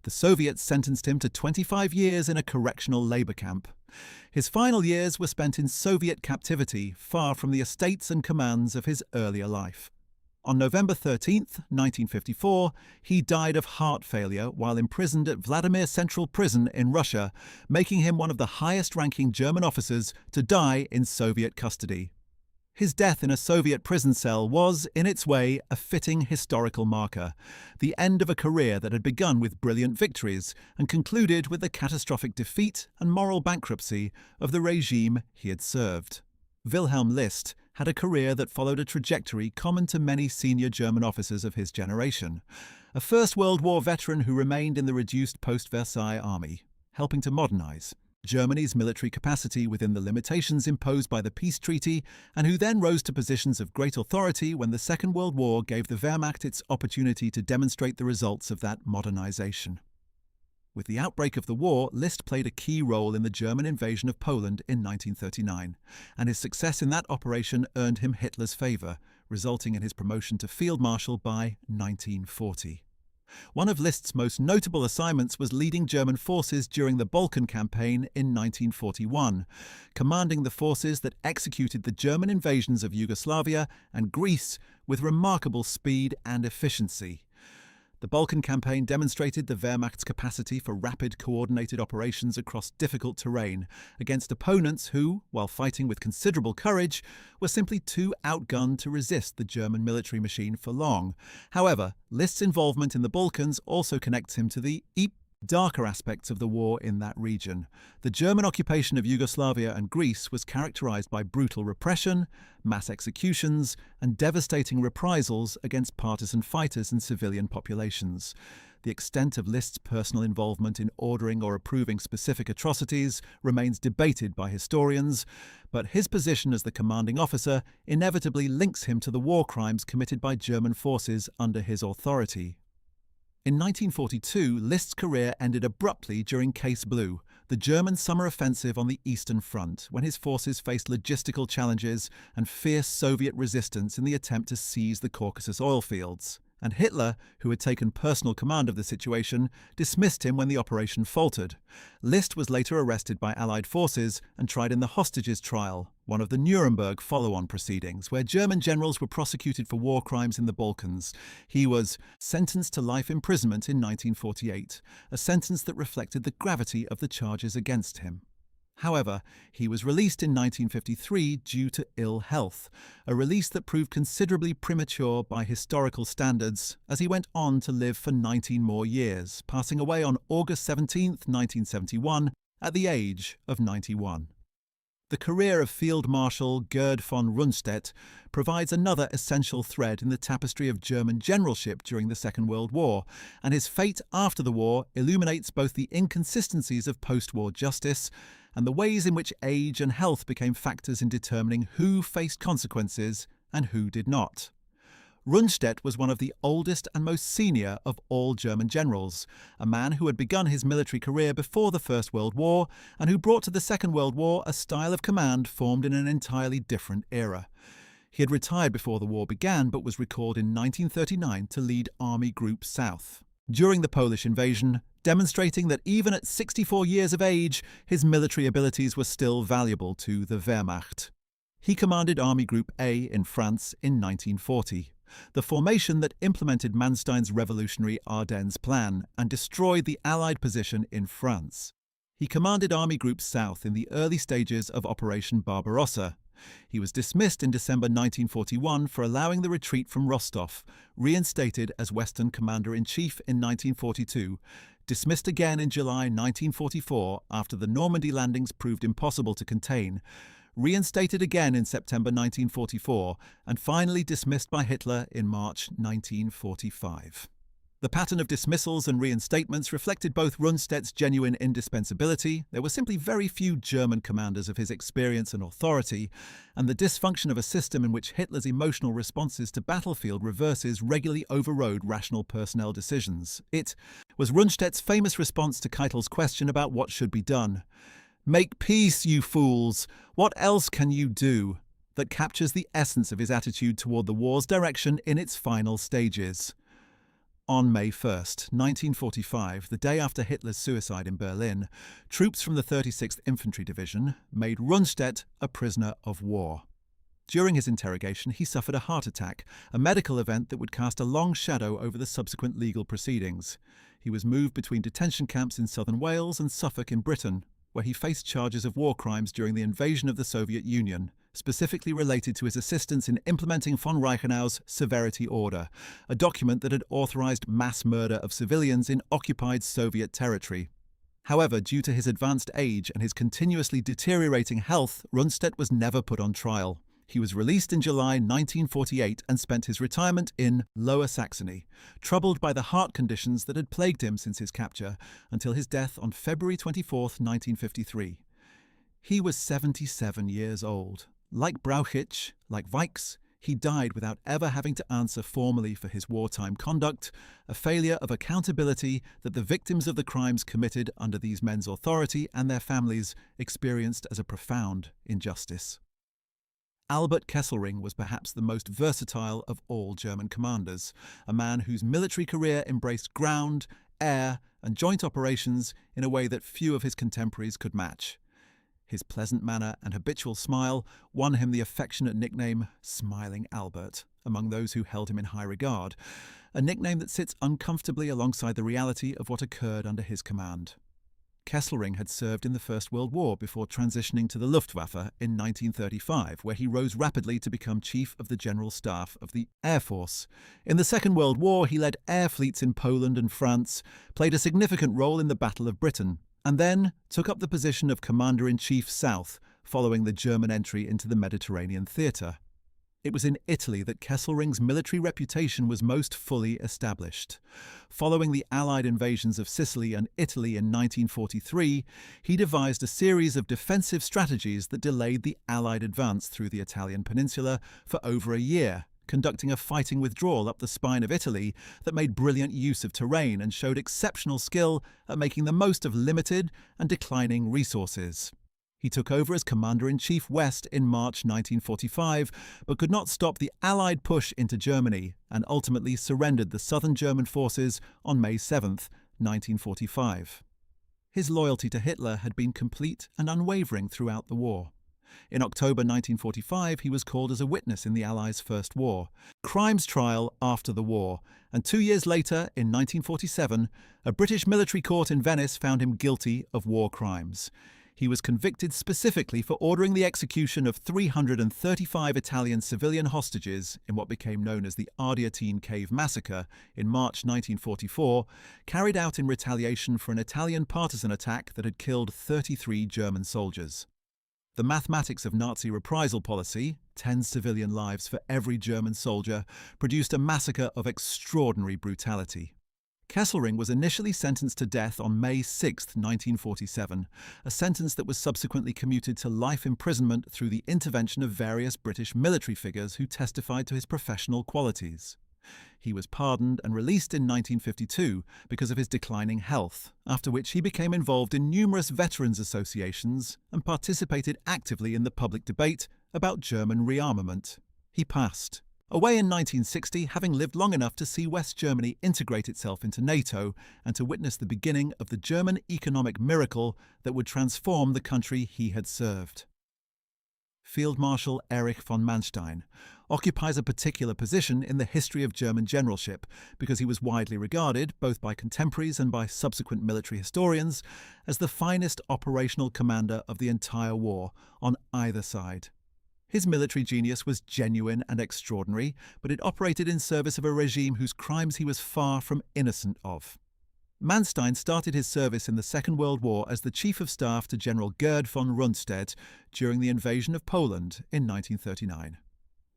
The Soviets sentenced him to 25 years in a correctional labor camp. His final years were spent in Soviet captivity, far from the estates and commands of his earlier life. On November 13, 1954, he died of heart failure while imprisoned at Vladimir Central Prison in Russia, making him one of the highest-ranking German officers to die in Soviet custody. His death in a Soviet prison cell was, in its way, a fitting historical marker, the end of a career that had begun with brilliant victories and concluded with the catastrophic defeat and moral bankruptcy of the regime he had served. Wilhelm List had a career that followed a trajectory common to many senior German officers of his generation, a First World War veteran who remained in the reduced post-Versailles army, helping to modernize Germany's military capacity within the limitations imposed by the peace treaty, and who then rose to positions of great authority when the Second World War gave the Wehrmacht its opportunity to demonstrate the results of that modernization. With the outbreak of the war, List played a key role in the German invasion of Poland in 1939, and his success in that operation earned him Hitler's favour, resulting in his promotion to Field Marshal by 1940. One of List's most notable assignments was leading German forces during the Balkan Campaign in 1941, commanding the forces that executed the German invasions of Yugoslavia and Greece with remarkable speed and efficiency. The Balkan Campaign demonstrated the Wehrmacht's capacity for rapid, coordinated operations across difficult terrain against opponents who, while fighting with considerable courage, were simply too outgunned to resist the German military machine for long. However, List's involvement in the Balkans also connects him to the darker aspects of the war in that region. The German occupation of Yugoslavia and Greece was characterized by brutal repression, mass executions, and devastating reprisals against partisan fighters and civilian populations. The extent of List's personal involvement in ordering or approving specific atrocities remains debated by historians, but his position as the commanding officer inevitably links him to the war crimes committed by German forces under his authority. In 1942, List's career ended abruptly during Case Blue, the German summer offensive on the Eastern Front, when his forces faced logistical challenges and fierce Soviet resistance in the attempt to seize the Caucasus oil fields. And Hitler, who had taken personal command of the situation, dismissed him when the operation faltered. List was later arrested by Allied forces and tried in the hostages trial, one of the Nuremberg follow-on proceedings, where German generals were prosecuted for war crimes in the Balkans. He was sentenced to life imprisonment in 1948, a sentence that reflected the gravity of the charges against him. However, he was released in 1953 due to ill health, a release that proved considerably premature by historical standards, as he went on to live for 19 more years, passing away on August 17, 1971, at the age of 91. The career of Field Marshal Gerd von Rundstedt provides another essential thread in the tapestry of German generalship during the Second World War, and his fate after the war illuminates both the inconsistencies of post-war justice and the ways in which age and health became factors in determining who faced consequences and who did not. Rundstedt was one of the oldest and most senior of all German generals, a man who had begun his military career before the First World War and who brought to the Second World War a style of command formed in an entirely different era. He had retired before the war began but was recalled in 1939 to lead Army Group South during the Polish invasion, demonstrating that even at 64 years of age, his military abilities were still valuable to the Wehrmacht. He commanded Army Group A in France in 1940, the formation that implemented Manstein's revolutionary Ardennes plan and destroyed the Allied position in France. He commanded Army Group South in the early stages of Operation Barbarossa. He was dismissed in December 1941 for allowing the retreat from Rostov, reinstated as Western Commander-in-Chief in 1942, dismissed again in July 1944 after the Normandy landings proved impossible to contain, reinstated again in September 1944, and finally dismissed by Hitler in March 1945. The pattern of dismissals and reinstatements reflected both Rundstedt's genuine indispensability, there were simply very few German commanders of his experience and authority, and the dysfunction of a system in which Hitler's emotional responses to battlefield reverses regularly overrode rational personnel decisions. It was Rundstedt's famous response to Keitel's question about what should be done. "Make peace, you fools! What else can you do?" that captures the essence of his attitude toward the war's direction in its final stages. On May 1, 1945, the day after Hitler's suicide in Berlin, troops from the 36th Infantry Division made Rundstedt a prisoner of war. During his interrogation, he suffered a heart attack, a medical event that would cast a long shadow over the subsequent legal proceedings. He was moved between detention camps in southern Wales and Suffolk in Britain, where he faced charges of war crimes during the invasion of the Soviet Union, specifically related to his assistance in implementing von Reichenau's Severity Order, a document that had authorized mass murder of civilians in occupied Soviet territory. However, due to his advanced age and his continuously deteriorating health, Rundstedt was never put on trial. He was released in July 1948 and spent his retirement in Lower Saxony, troubled by the heart conditions that had plagued him since his capture, until his death on February 24, 1953. He was 77 years old. Like Brauchitsch, like Weichs, He died without ever having to answer formally for his wartime conduct, a failure of accountability that the victims of the crimes committed under these men's authority and their families experienced as a profound injustice. Albert Kesselring was perhaps the most versatile of all German commanders, a man whose military career embraced ground, air, and joint operations in a way that few of his contemporaries could match. His pleasant manner and habitual smile won him the affectionate nickname Smiling Albert among those who held him in high regard, a nickname that sits uncomfortably alongside the reality of what occurred under his command. Kesselring had served in the First World War before transitioning to the Luftwaffe in 1935, where he rose rapidly to become Chief of the General Staff of the Air Force. In the Second World War, he led air fleets in Poland and France, played a significant role in the Battle of Britain, and then took up the position of Commander-in-Chief South following the German entry into the Mediterranean theatre. It was in Italy that Kesselring's military reputation was most fully established. Following the Allied invasions of Sicily and Italy in 1943, he devised a series of defensive strategies that delayed the Allied advance through the Italian peninsula for over a year, conducting a fighting withdrawal up the spine of Italy that made brilliant use of terrain and showed exceptional skill at making the most of limited and declining resources. He took over as Commander-in-Chief West in March 1945, but could not stop the Allied push into Germany and ultimately surrendered the southern German forces on May 7, 1945. His loyalty to Hitler had been complete and unwavering throughout the war. In October 1945, he was called as a witness in the Allies' First War, Crimes Trial after the war, and 2 years later, in 1947, a British military court in Venice found him guilty of war crimes. He was convicted specifically for ordering the execution of 335 Italian civilian hostages in what became known as the Ardeatine Cave Massacre in March 1944, carried out in retaliation for an Italian partisan attack that had killed 33 German soldiers. The mathematics of Nazi reprisal policy, 10 civilian lives for every German soldier, produced a massacre of extraordinary brutality. Kesselring was initially sentenced to death on May 6, 1947, a sentence that was subsequently commuted to life imprisonment through the intervention of various British military figures who testified to his professional qualities. He was pardoned and released in 1952 because of his declining health, after which he became involved in numerous veterans associations and participated actively in the public debate about German rearmament. He passed away in 1960, having lived long enough to see West Germany integrate itself into NATO and to witness the beginning of the German economic miracle that would transform the country he had served. Field Marshal Erich von Manstein occupies a particular position in the history of German generalship because he was widely regarded, both by contemporaries and by subsequent military historians, as the finest operational commander of the entire war on either side. His military genius was genuine and extraordinary, but it operated in service of a regime whose crimes he was far from innocent of. Manstein started his service in the Second World War as the Chief of Staff to General Gerd von Rundstedt during the invasion of Poland in 1939.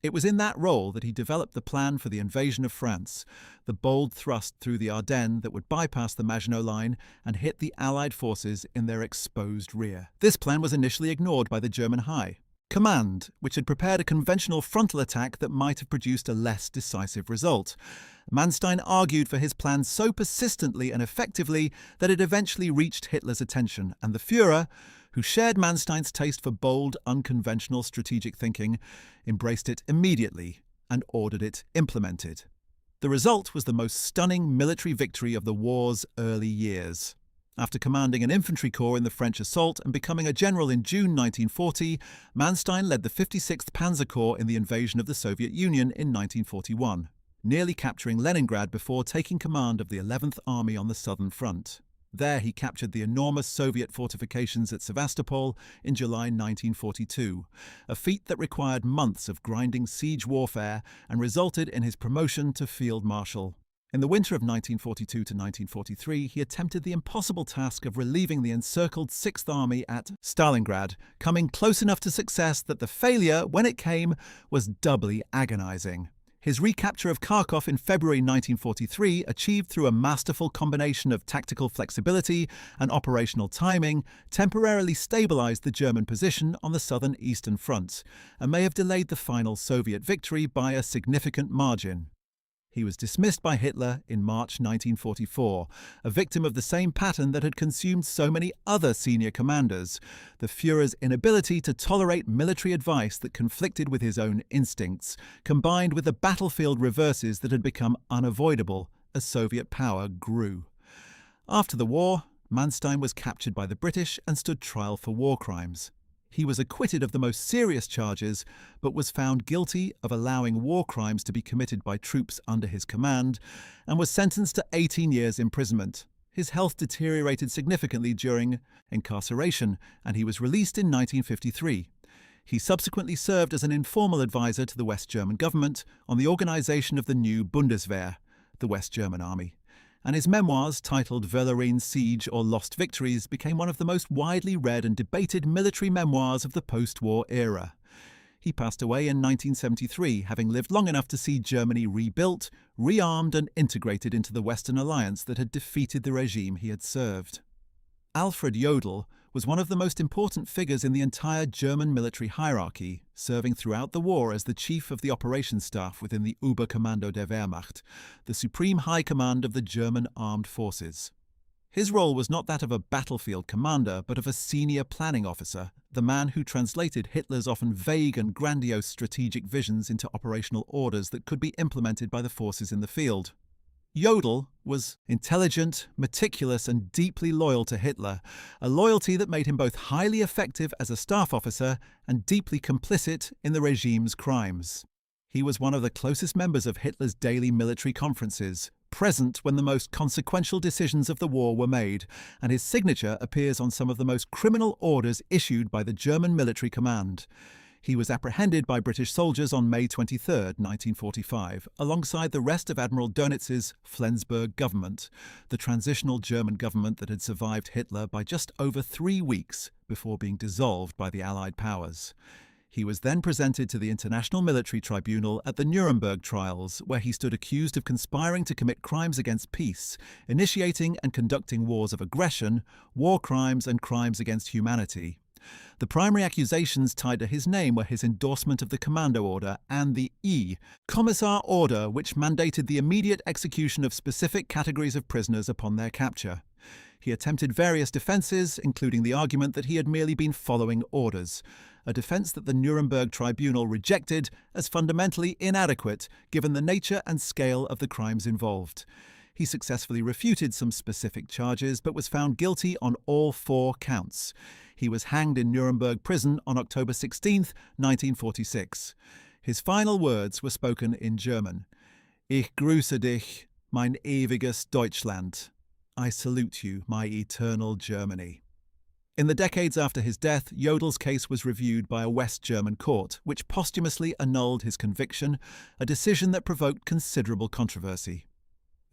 It was in that role that he developed the plan for the invasion of France, the bold thrust through the Ardennes that would bypass the Maginot Line and hit the Allied forces in their exposed rear. This plan was initially ignored by the German High Command, which had prepared a conventional frontal attack that might have produced a less decisive result. Manstein argued for his plan so persistently and effectively that it eventually reached Hitler's attention, and the Führer, who shared Manstein's taste for bold, unconventional strategic thinking, embraced it immediately and ordered it implemented. The result was the most stunning military victory of the war's early years. After commanding an infantry corps in the French assault and becoming a general in June 1940, Manstein led the 56th Panzer Corps in the invasion of the Soviet Union in 1941, nearly capturing Leningrad before taking command of the 11th Army on the Southern Front. There he captured the enormous Soviet fortifications at Sevastopol in July 1942, a feat that required months of grinding siege warfare and resulted in his promotion to Field Marshal. In the winter of 1942 to 1943, he attempted the impossible task of relieving the encircled 6th Army at Stalingrad, coming close enough to success that the failure, when it came, was doubly agonizing. His recapture of Kharkov in February 1943, achieved through a masterful combination of tactical flexibility and operational timing, temporarily stabilized the German position on the southern Eastern Front and may have delayed the final Soviet victory by a significant margin. He was dismissed by Hitler in March 1944, a victim of the same pattern that had consumed so many other senior commanders, the Führer's inability to tolerate military advice that conflicted with his own instincts, combined with the battlefield reverses that had become unavoidable as Soviet power grew. After the war, Manstein was captured by the British and stood trial for war crimes. He was acquitted of the most serious charges, but was found guilty of allowing war crimes to be committed by troops under his command, and was sentenced to 18 years imprisonment. His health deteriorated significantly during incarceration, and he was released in 1953. He subsequently served as an informal advisor to the West German government on the organization of the new Bundeswehr, the West German Army. And his memoirs, titled Verloren Siege or Lost Victories, became one of the most widely read and debated military memoirs of the post-war era. He passed away in 1973, having lived long enough to see Germany rebuilt, rearmed and integrated into the Western alliance that had defeated the regime he had served. Alfred Jodl was one of the most important figures in the entire German military hierarchy, serving throughout the war as the chief of the operations staff within the Oberkommando der Wehrmacht, the supreme high command of the German armed forces. His role was not that of a battlefield commander, but of a senior planning officer, the man who translated Hitler's often vague and grandiose strategic visions into operational orders that could be implemented by the forces in the field. Jodl was intelligent, meticulous and deeply loyal to Hitler, a loyalty that made him both highly effective as a staff officer and deeply complicit in the regime's crimes. He was one of the closest members of Hitler's daily military conferences, present when the most consequential decisions of the war were made, and his signature appears on some of the most criminal orders issued by the German military command. He was apprehended by British soldiers on May 23, 1945, alongside the rest of Admiral Dönitz's Flensburg government, the transitional German government that had survived Hitler by just over 3 weeks before being dissolved by the Allied powers. He was then presented to the International Military Tribunal at the Nuremberg trials, where he stood accused of conspiring to commit crimes against peace, initiating and conducting wars of aggression, war crimes and crimes against humanity. The primary accusations tied to his name were his endorsement of the Commando Order and the Kommissar Order, which mandated the immediate execution of specific categories of prisoners upon their capture. He attempted various defences, including the argument that he had merely been following orders, a defence that the Nuremberg Tribunal rejected as fundamentally inadequate given the nature and scale of the crimes involved. He successfully refuted some specific charges, but was found guilty on all 4 counts. He was hanged in Nuremberg prison on October 16, 1946. His final words were spoken in German. Ich grüße dich, mein ewiges Deutschland. I salute you, my eternal Germany. In the decades after his death, Jodl's case was reviewed by a West German court, which posthumously annulled his conviction, a decision that provoked considerable controversy.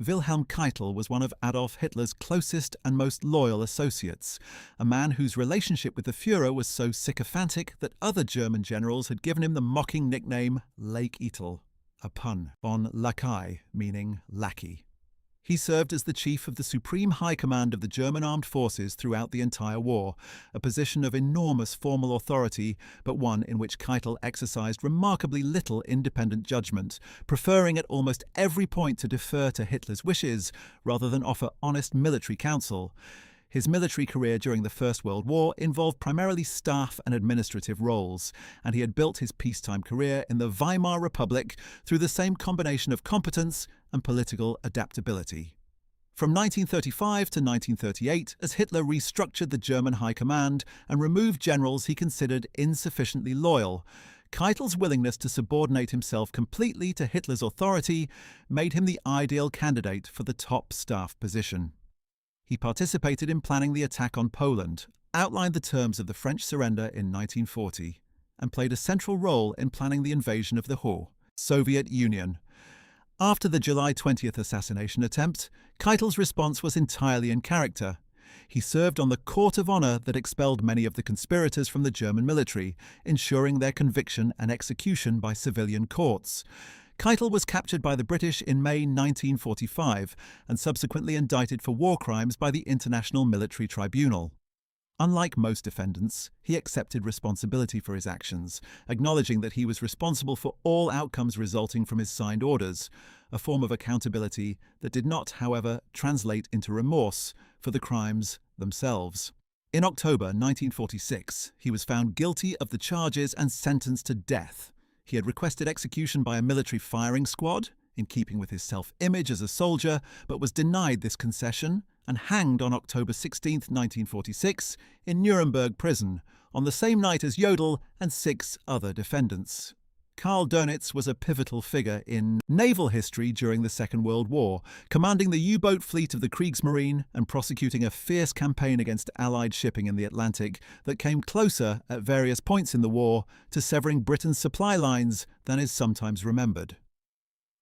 Wilhelm Keitel was one of Adolf Hitler's closest and most loyal associates, a man whose relationship with the Führer was so sycophantic that other German generals had given him the mocking nickname Lake Eitel, a pun on Lakai, meaning lackey. He served as the chief of the Supreme High Command of the German Armed Forces throughout the entire war, a position of enormous formal authority, but one in which Keitel exercised remarkably little independent judgment, preferring at almost every point to defer to Hitler's wishes rather than offer honest military counsel. His military career during the First World War involved primarily staff and administrative roles, and he had built his peacetime career in the Weimar Republic through the same combination of competence and political adaptability. From 1935 to 1938, as Hitler restructured the German High Command and removed generals he considered insufficiently loyal, Keitel's willingness to subordinate himself completely to Hitler's authority made him the ideal candidate for the top staff position. He participated in planning the attack on Poland, outlined the terms of the French surrender in 1940, and played a central role in planning the invasion of the Soviet Union. After the July 20th assassination attempt, Keitel's response was entirely in character. He served on the court of honor that expelled many of the conspirators from the German military, ensuring their conviction and execution by civilian courts. Keitel was captured by the British in May 1945 and subsequently indicted for war crimes by the International Military Tribunal. Unlike most defendants, he accepted responsibility for his actions, acknowledging that he was responsible for all outcomes resulting from his signed orders, a form of accountability that did not, however, translate into remorse for the crimes themselves. In October 1946, he was found guilty of the charges and sentenced to death. He had requested execution by a military firing squad, in keeping with his self-image as a soldier, but was denied this concession and hanged on October 16, 1946, in Nuremberg prison, on the same night as Jodl and 6 other defendants. Karl Dönitz was a pivotal figure in naval history during the Second World War, commanding the U-boat fleet of the Kriegsmarine and prosecuting a fierce campaign against Allied shipping in the Atlantic that came closer, at various points in the war, to severing Britain's supply lines than is sometimes remembered.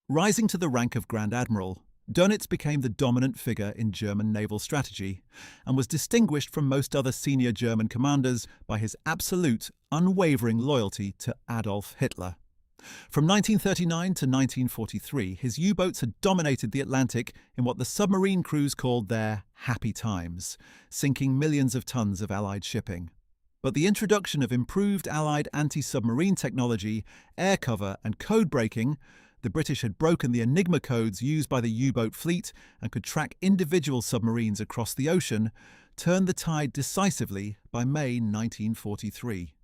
Rising to the rank of Grand Admiral, Dönitz became the dominant figure in German naval strategy and was distinguished from most other senior German commanders by his absolute, unwavering loyalty to Adolf Hitler. From 1939 to 1943, his U-boats had dominated the Atlantic in what the submarine crews called their happy times, sinking millions of tons of Allied shipping. But the introduction of improved Allied anti-submarine technology, air cover and code breaking — the British had broken the Enigma codes used by the U-boat fleet and could track individual submarines across the ocean — turned the tide decisively by May 1943.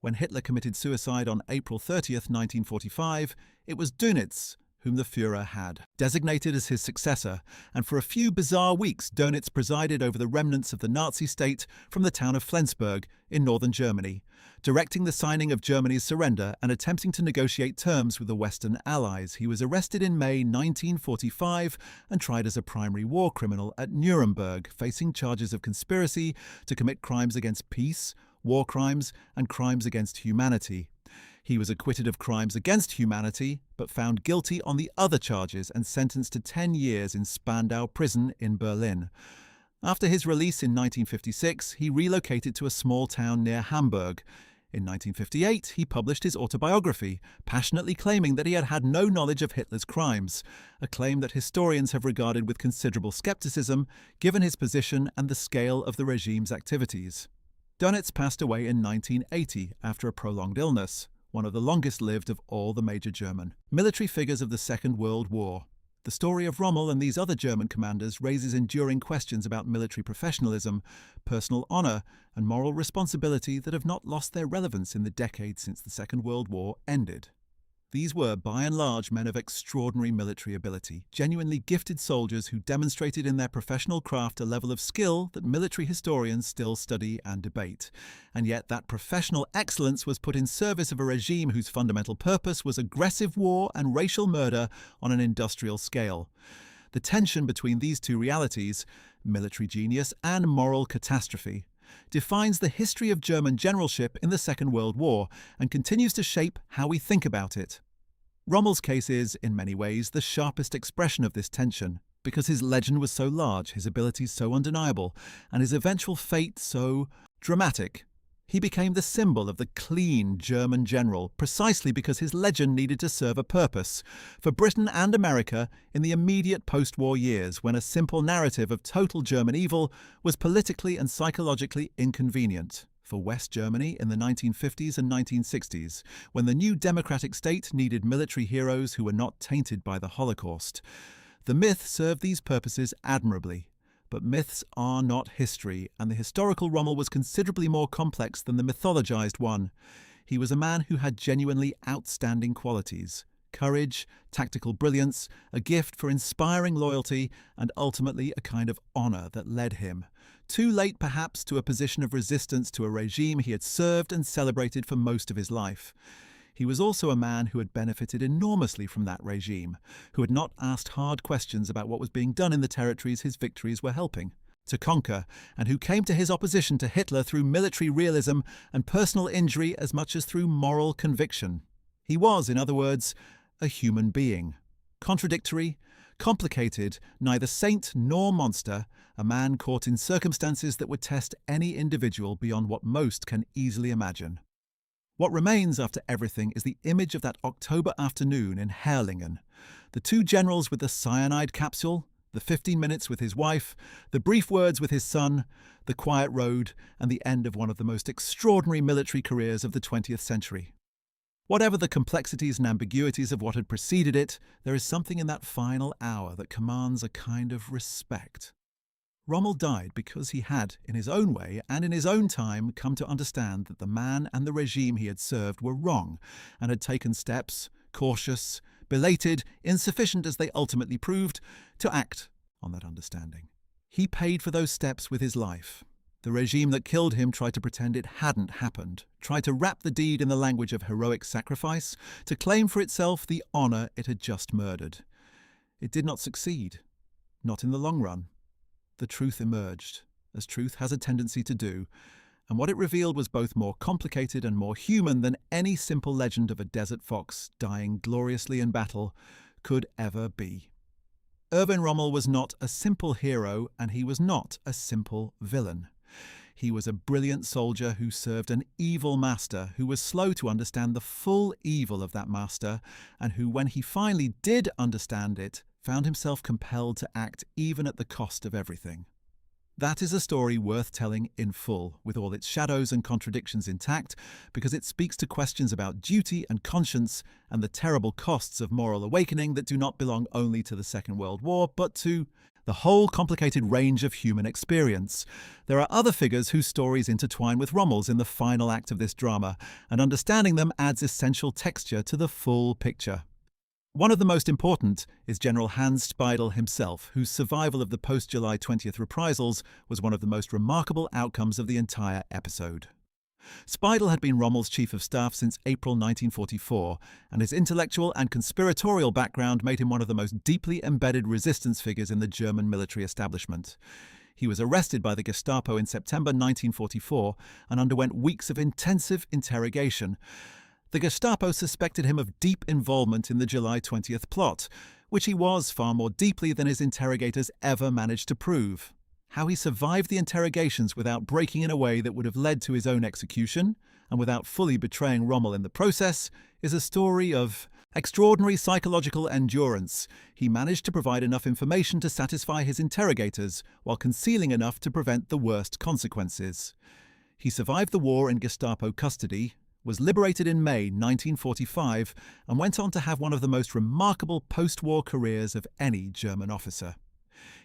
When Hitler committed suicide on April 30, 1945, it was Dönitz whom the Führer had designated as his successor, and for a few bizarre weeks Dönitz presided over the remnants of the Nazi state from the town of Flensburg in northern Germany, directing the signing of Germany's surrender and attempting to negotiate terms with the Western Allies. He was arrested in May 1945 and tried as a primary war criminal at Nuremberg, facing charges of conspiracy to commit crimes against peace, war crimes, and crimes against humanity. He was acquitted of crimes against humanity, but found guilty on the other charges and sentenced to 10 years in Spandau prison in Berlin. After his release in 1956, he relocated to a small town near Hamburg. In 1958, he published his autobiography, passionately claiming that he had had no knowledge of Hitler's crimes, a claim that historians have regarded with considerable skepticism, given his position and the scale of the regime's activities. Dönitz passed away in 1980 after a prolonged illness, one of the longest-lived of all the major German military figures of the Second World War. The story of Rommel and these other German commanders raises enduring questions about military professionalism, personal honor, and moral responsibility that have not lost their relevance in the decades since the Second World War ended. These were, by and large, men of extraordinary military ability, genuinely gifted soldiers who demonstrated in their professional craft a level of skill that military historians still study and debate. And yet that professional excellence was put in service of a regime whose fundamental purpose was aggressive war and racial murder on an industrial scale. The tension between these two realities, military genius and moral catastrophe, defines the history of German generalship in the Second World War and continues to shape how we think about it. Rommel's case is, in many ways, the sharpest expression of this tension, because his legend was so large, his abilities so undeniable, and his eventual fate so dramatic. He became the symbol of the clean German general precisely because his legend needed to serve a purpose for Britain and America in the immediate post-war years, when a simple narrative of total German evil was politically and psychologically inconvenient. For West Germany in the 1950s and 1960s, when the new democratic state needed military heroes who were not tainted by the Holocaust. The myth served these purposes admirably. But myths are not history, and the historical Rommel was considerably more complex than the mythologized one. He was a man who had genuinely outstanding qualities: courage, tactical brilliance, a gift for inspiring loyalty, and ultimately a kind of honor that led him, too late perhaps, to a position of resistance to a regime he had served and celebrated for most of his life. He was also a man who had benefited enormously from that regime, who had not asked hard questions about what was being done in the territories his victories were helping to conquer, and who came to his opposition to Hitler through military realism and personal injury as much as through moral conviction. He was, in other words, a human being. Contradictory, complicated, neither saint nor monster, a man caught in circumstances that would test any individual beyond what most can easily imagine. What remains after everything is the image of that October afternoon in Herrlingen. The two generals with the cyanide capsule, the 15 minutes with his wife, the brief words with his son, the quiet road, and the end of one of the most extraordinary military careers of the 20th century. Whatever the complexities and ambiguities of what had preceded it, there is something in that final hour that commands a kind of respect. Rommel died because he had, in his own way and in his own time, come to understand that the man and the regime he had served were wrong and had taken steps, cautious, belated, insufficient as they ultimately proved, to act on that understanding. He paid for those steps with his life. The regime that killed him tried to pretend it hadn't happened, tried to wrap the deed in the language of heroic sacrifice, to claim for itself the honour it had just murdered. It did not succeed, not in the long run. The truth emerged, as truth has a tendency to do, and what it revealed was both more complicated and more human than any simple legend of a desert fox dying gloriously in battle could ever be. Erwin Rommel was not a simple hero, and he was not a simple villain. He was a brilliant soldier who served an evil master, who was slow to understand the full evil of that master, and who, when he finally did understand it, found himself compelled to act even at the cost of everything. That is a story worth telling in full, with all its shadows and contradictions intact, because it speaks to questions about duty and conscience and the terrible costs of moral awakening that do not belong only to the Second World War, but to the whole complicated range of human experience. There are other figures whose stories intertwine with Rommel's in the final act of this drama, and understanding them adds essential texture to the full picture. One of the most important is General Hans Speidel himself, whose survival of the post-July 20th reprisals was one of the most remarkable outcomes of the entire episode. Speidel had been Rommel's chief of staff since April 1944, and his intellectual and conspiratorial background made him one of the most deeply embedded resistance figures in the German military establishment. He was arrested by the Gestapo in September 1944 and underwent weeks of intensive interrogation. The Gestapo suspected him of deep involvement in the July 20th plot, which he was far more deeply than his interrogators ever managed to prove. How he survived the interrogations without breaking in a way that would have led to his own execution, and without fully betraying Rommel in the process, is a story of extraordinary psychological endurance. He managed to provide enough information to satisfy his interrogators, while concealing enough to prevent the worst consequences. He survived the war in Gestapo custody, was liberated in May 1945, and went on to have one of the most remarkable post-war careers of any German officer.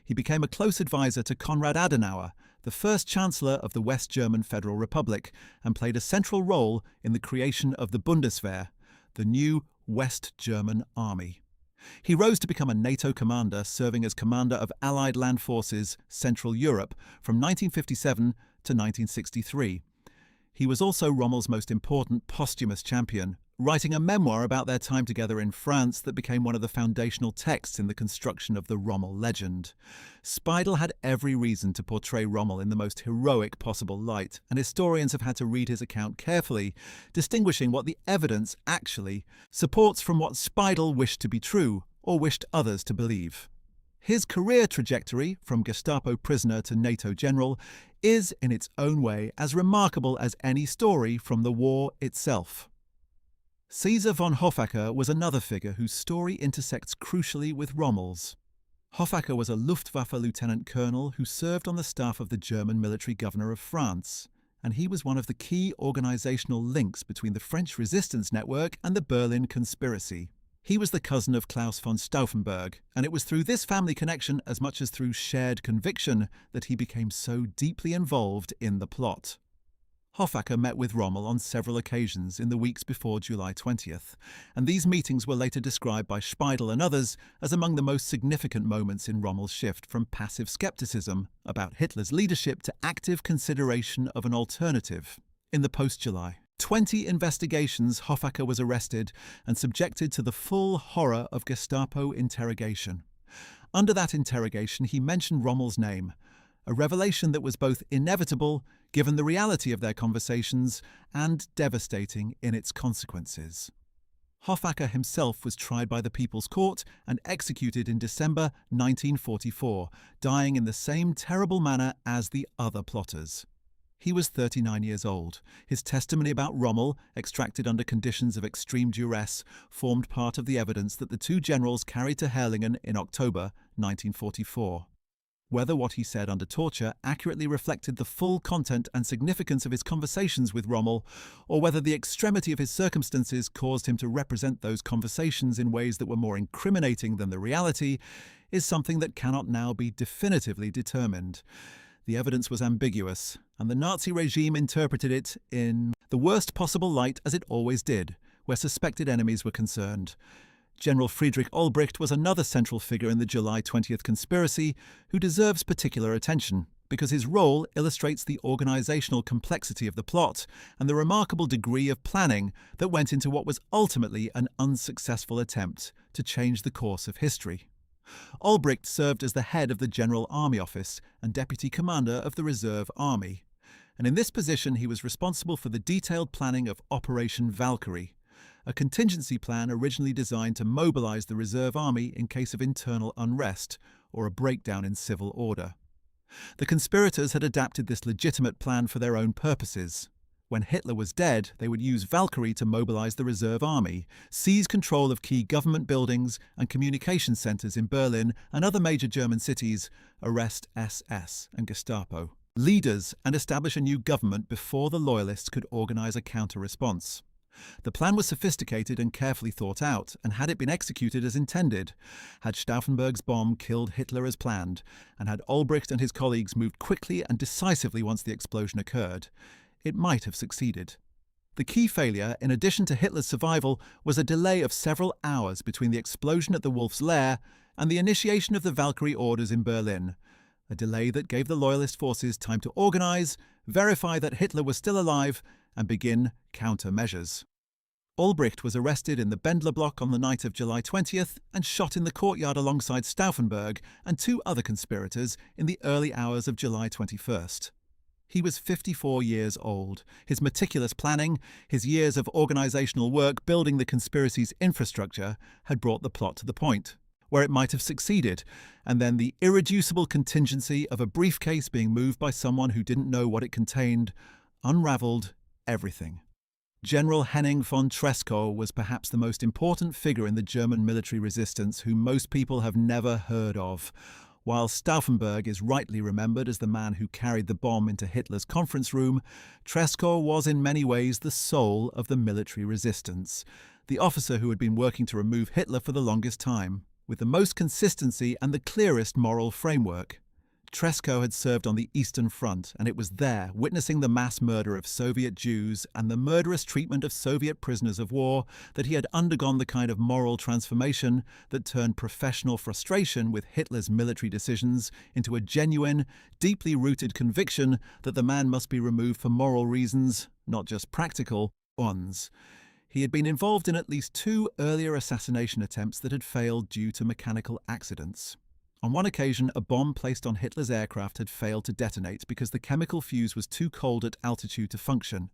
He became a close advisor to Konrad Adenauer, the first Chancellor of the West German Federal Republic, and played a central role in the creation of the Bundeswehr, the new West German Army. He rose to become a NATO commander, serving as commander of Allied Land Forces Central Europe from 1957 to 1963. He was also Rommel's most important posthumous champion, writing a memoir about their time together in France that became one of the foundational texts in the construction of the Rommel legend. Speidel had every reason to portray Rommel in the most heroic possible light, and historians have had to read his account carefully, distinguishing what the evidence actually supports from what Speidel wished to be true, or wished others to believe. His career trajectory, from Gestapo prisoner to NATO general, is, in its own way, as remarkable as any story from the war itself. Caesar von Hoffacker was another figure whose story intersects crucially with Rommel's. Hoffacker was a Luftwaffe lieutenant colonel who served on the staff of the German military governor of France, and he was one of the key organizational links between the French resistance network and the Berlin conspiracy. He was the cousin of Klaus von Stauffenberg, and it was through this family connection, as much as through shared conviction, that he became so deeply involved in the plot. Hoffacker met with Rommel on several occasions in the weeks before July 20th, and these meetings were later described by Speidel and others as among the most significant moments in Rommel's shift from passive skepticism about Hitler's leadership to active consideration of an alternative. In the post-July 20 investigations, Hoffacker was arrested and subjected to the full horror of Gestapo interrogation. Under that interrogation, he mentioned Rommel's name, a revelation that was both inevitable, given the reality of their conversations, and devastating in its consequences. Hoffacker himself was tried by the People's Court and executed in December 1944, dying in the same terrible manner as the other plotters. He was 39 years old. His testimony about Rommel, extracted under conditions of extreme duress, formed part of the evidence that the two generals carried to Herrlingen in October 1944. Whether what he said under torture accurately reflected the full content and significance of his conversations with Rommel, or whether the extremity of his circumstances caused him to represent those conversations in ways that were more incriminating than the reality, is something that cannot now be definitively determined. The evidence was ambiguous, and the Nazi regime interpreted it in the worst possible light, as it always did, where suspected enemies were concerned. General Friedrich Olbricht was another central figure in the July 20th conspiracy who deserves particular attention, because his role illustrates the organizational complexity of the plot and the remarkable degree of planning that went into what was ultimately an unsuccessful attempt to change the course of history. Olbricht served as the head of the General Army Office and deputy commander of the Reserve Army, and in this position he was responsible for the detailed planning of Operation Valkyrie, a contingency plan originally designed to mobilize the Reserve Army in case of internal unrest or a breakdown in civil order. The conspirators had adapted this legitimate plan for their own purposes. When Hitler was dead, they would use Valkyrie to mobilize the Reserve Army, seize control of key government buildings and communication centers in Berlin and other major German cities, arrest SS and Gestapo leaders, and establish a new government before the Loyalists could organize a counter-response. The plan was sophisticated and carefully thought out, and had it been executed as intended, had Stauffenberg's bomb killed Hitler as planned, and had Olbricht and his colleagues moved quickly and decisively once the explosion occurred, it might have succeeded. The key failure, in addition to Hitler's survival, was a delay of several hours between the explosion at the Wolf's Lair and the initiation of the Valkyrie orders in Berlin, a delay that gave the Loyalist forces time to organize, verify that Hitler was still alive, and begin countermeasures. Olbricht was arrested in the Bendler block on the night of July 20th and shot in the courtyard alongside Stauffenberg and two other conspirators in the early hours of July 21st. He was 54 years old. His meticulous planning, his years of organizational work building the conspiracy's infrastructure, had brought the plot to the point where it might have succeeded, and then the irreducible contingency of a briefcase being moved by someone who didn't know what it contained unraveled everything. General Henning von Treschow was perhaps the most important figure in the German military resistance whom most people have never heard of. While Stauffenberg is rightly remembered as the man who carried the bomb into Hitler's conference room, Treschow was in many ways the soul of the military resistance, the officer who had been working to remove Hitler for the longest time, with the most consistency and the clearest moral framework. Treschow had served on the Eastern Front, and it was there, witnessing the mass murder of Soviet Jews and the murderous treatment of Soviet prisoners of war, that he had undergone the kind of moral transformation that turned professional frustration with Hitler's military decisions into a genuine, deeply rooted conviction that the man must be removed for moral reasons, not just practical ones. He had been involved in at least two earlier assassination attempts that had failed due to mechanical accidents. On one occasion, a bomb placed on Hitler's aircraft had failed to detonate because the chemical fuse was too cold at altitude to function.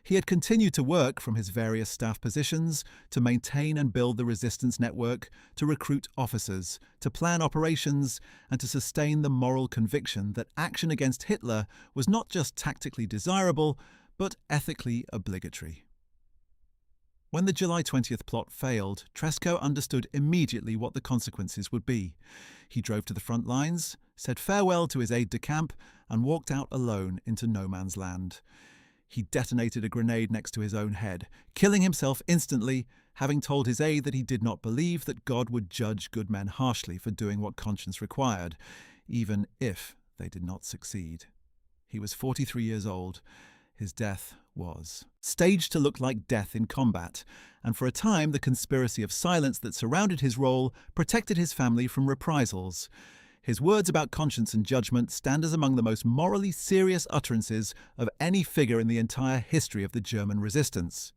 He had continued to work from his various staff positions, to maintain and build the resistance network, to recruit officers, to plan operations, and to sustain the moral conviction that action against Hitler was not just tactically desirable, but ethically obligatory. When the July 20th plot failed, Treschow understood immediately what the consequences would be. He drove to the front lines, said farewell to his aide-de-camp, and walked out alone into no man's land. He detonated a grenade next to his own head, killing himself instantly, having told his aide that he did not believe that God would judge good men harshly for doing what conscience required, even if they did not succeed. He was 43 years old. His death was staged to look like death in combat, and for a time the conspiracy of silence that surrounded his role protected his family from reprisals. His words about conscience and judgment stand as among the most morally serious utterances of any figure in the entire history of the German resistance.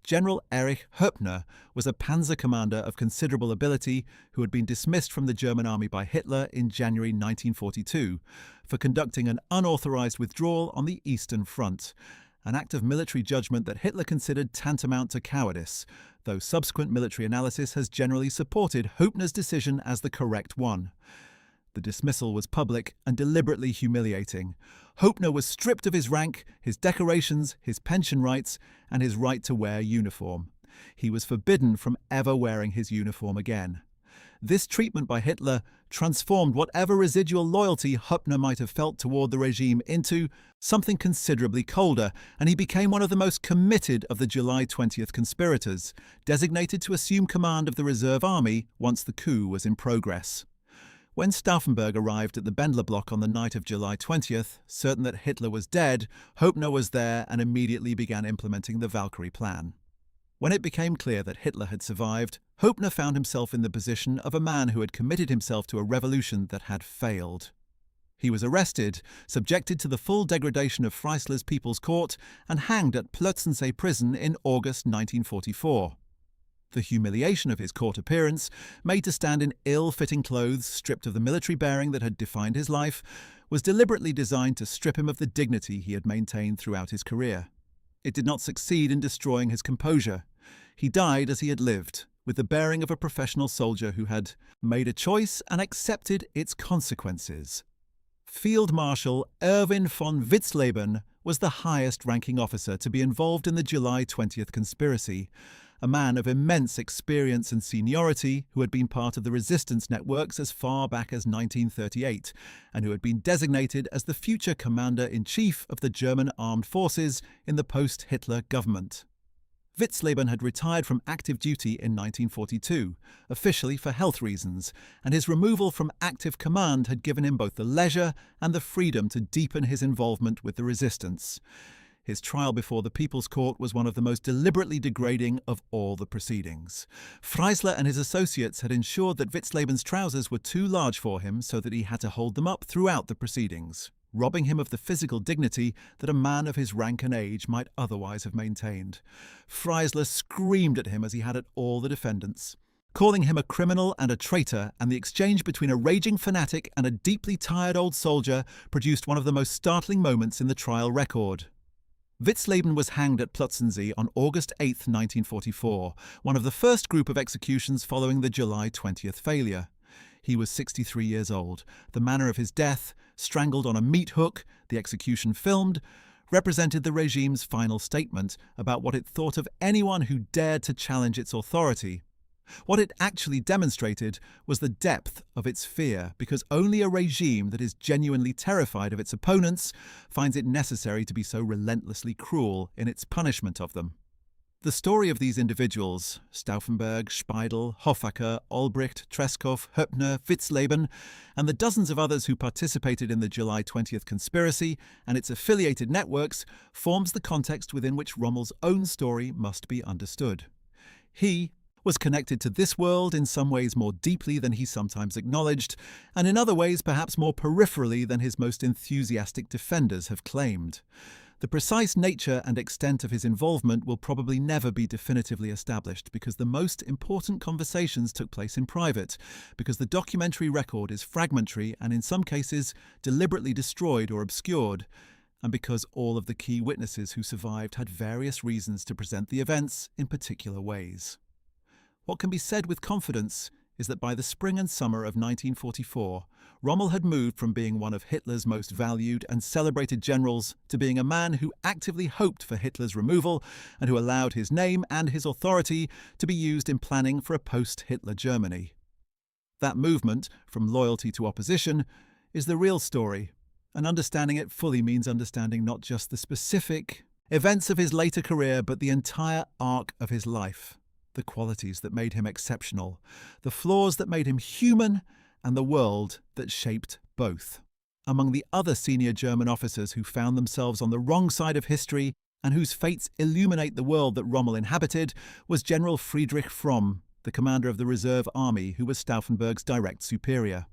General Erich Höppner was a panzer commander of considerable ability who had been dismissed from the German army by Hitler in January 1942 for conducting an unauthorized withdrawal on the Eastern Front, an act of military judgment that Hitler considered tantamount to cowardice, though subsequent military analysis has generally supported Höppner's decision as the correct one. The The dismissal was public and deliberately humiliating. Höppner was stripped of his rank, his decorations, his pension rights, and his right to wear uniform. He was forbidden from ever wearing his uniform again. This treatment by Hitler transformed whatever residual loyalty Höppner might have felt toward the regime into something considerably colder, and he became one of the most committed of the July 20th conspirators, designated to assume command of the reserve army once the coup was in progress. When Stauffenberg arrived at the Bendler block on the night of July 20th, certain that Hitler was dead, Höppner was there and immediately began implementing the Valkyrie plan. When it became clear that Hitler had survived, Höppner found himself in the position of a man who had committed himself to a revolution that had failed. He was arrested, subjected to the full degradation of Friesler's People's Court, and hanged at Plötzensee prison in August 1944. The humiliation of his court appearance, made to stand in ill-fitting clothes stripped of the military bearing that had defined his life, was deliberately designed to strip him of the dignity he had maintained throughout his career. It did not succeed in destroying his composure. He died as he had lived, with the bearing of a professional soldier who had made a choice and accepted its consequences. Field Marshal Erwin von Witzleben was the highest-ranking officer to be involved in the July 20th conspiracy, a man of immense experience and seniority who had been part of the resistance networks as far back as 1938 and who had been designated as the future commander-in-chief of the German armed forces in the post-Hitler government. Witzleben had retired from active duty in 1942, officially for health reasons, and his removal from active command had given him both the leisure and the freedom to deepen his involvement with the resistance. His trial before the People's Court was one of the most deliberately degrading of all the proceedings. Friesler and his associates had ensured that Witzleben's trousers were too large for him so that he had to hold them up throughout the proceedings, robbing him of the physical dignity that a man of his rank and age might otherwise have maintained. Friesler screamed at him as he had at all the defendants, calling him a criminal and a traitor, and the exchange between a raging fanatic and a deeply tired old soldier produced one of the most startling moments in the trial record. Witzleben was hanged at Plötzensee on August 8, 1944, one of the first group of executions following the July 20th failure. He was 63 years old. The manner of his death, strangled on a meat hook, the execution filmed, represented the regime's final statement about what it thought of anyone who dared to challenge its authority. What it actually demonstrated was the depth of its fear, because only a regime that is genuinely terrified of its opponents finds it necessary to be so relentlessly cruel in its punishment of them. The story of these individuals, Stauffenberg, Speidel, Hoffacker, Olbricht, Treskov, Höppner, Witzleben, and the dozens of others who participated in the July 20th conspiracy and its affiliated networks, forms the context within which Rommel's own story must be understood. He was connected to this world in some ways more deeply than he sometimes acknowledged, and in other ways perhaps more peripherally than his most enthusiastic defenders have claimed. The precise nature and extent of his involvement will probably never be definitively established, because the most important conversations took place in private, because the documentary record is fragmentary and in some cases deliberately destroyed or obscured, and because all of the key witnesses who survived had various reasons to present the events in particular ways. What can be said with confidence is that by the spring and summer of 1944, Rommel had moved from being one of Hitler's most valued and celebrated generals to being a man who actively hoped for Hitler's removal and who allowed his name and his authority to be used in planning for a post-Hitler Germany. That movement, from loyalty to opposition, is the real story, and understanding it fully means understanding not just the specific events of his later career, but the entire arc of his life. The qualities that made him exceptional, the flaws that made him human, and the world that shaped both. Among the other senior German officers who found themselves on the wrong side of history and whose fates illuminate the world that Rommel inhabited was General Friedrich Fromm, the commander of the reserve army, who was Stauffenberg's direct superior.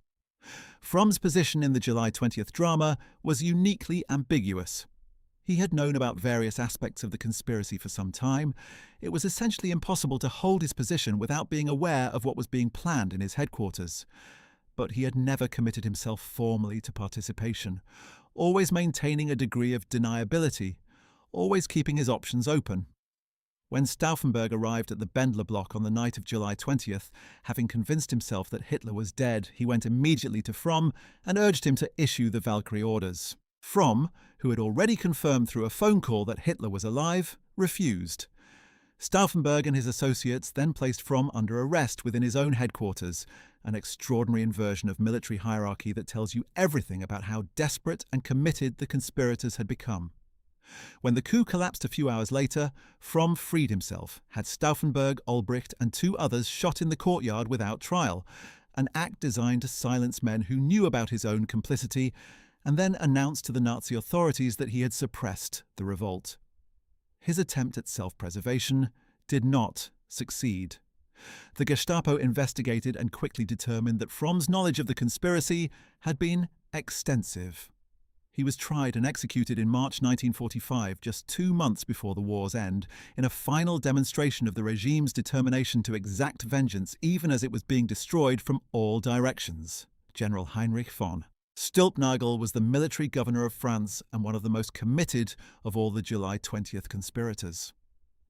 Fromm's position in the July 20th drama was uniquely ambiguous. He had known about various aspects of the conspiracy for some time. It was essentially impossible to hold his position without being aware of what was being planned in his headquarters. But he had never committed himself formally to participation, always maintaining a degree of deniability, always keeping his options open. When Stauffenberg arrived at the Bendler block on the night of July 20th, having convinced himself that Hitler was dead, he went immediately to Fromm and urged him to issue the Valkyrie orders. Fromm, who had already confirmed through a phone call that Hitler was alive, refused. Stauffenberg and his associates then placed Fromm under arrest within his own headquarters, an extraordinary inversion of military hierarchy that tells you everything about how desperate and committed the conspirators had become. When the coup collapsed a few hours later, Fromm freed himself, had Stauffenberg, Olbricht and 2 others shot in the courtyard without trial, an act designed to silence men who knew about his own complicity, and then announced to the Nazi authorities that he had suppressed the revolt. His attempt at self-preservation did not succeed. The Gestapo investigated and quickly determined that Fromm's knowledge of the conspiracy had been extensive. He was tried and executed in March 1945, just 2 months before the war's end, in a final demonstration of the regime's determination to exact vengeance even as it was being destroyed from all directions. General Heinrich von Stülpnagel was the military governor of France and one of the most committed of all the July 20th conspirators.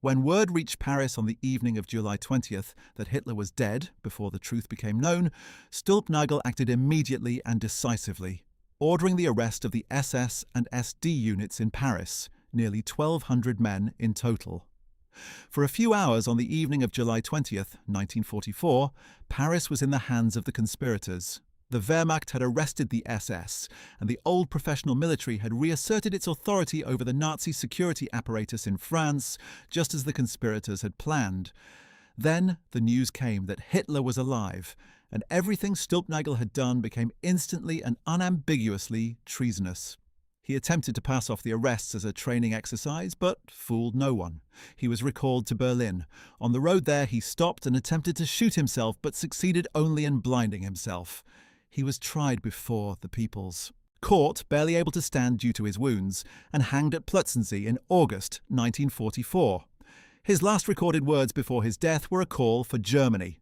When word reached Paris on the evening of July 20th that Hitler was dead before the truth became known, Stülpnagel acted immediately and decisively, ordering the arrest of the SS and SD units in Paris, nearly 1,200 men in total. For a few hours on the evening of July 20th, 1944, Paris was in the hands of the conspirators. The Wehrmacht had arrested the SS, and the old professional military had reasserted its authority over the Nazi security apparatus in France, just as the conspirators had planned. Then the news came that Hitler was alive, and everything Stülpnagel had done became instantly and unambiguously treasonous. He attempted to pass off the arrests as a training exercise, but fooled no one. He was recalled to Berlin. On the road there, he stopped and attempted to shoot himself, but succeeded only in blinding himself. He was tried before the peoples, caught barely able to stand due to his wounds, and hanged at Plötzensee in August 1944. His last recorded words before his death were a call for Germany.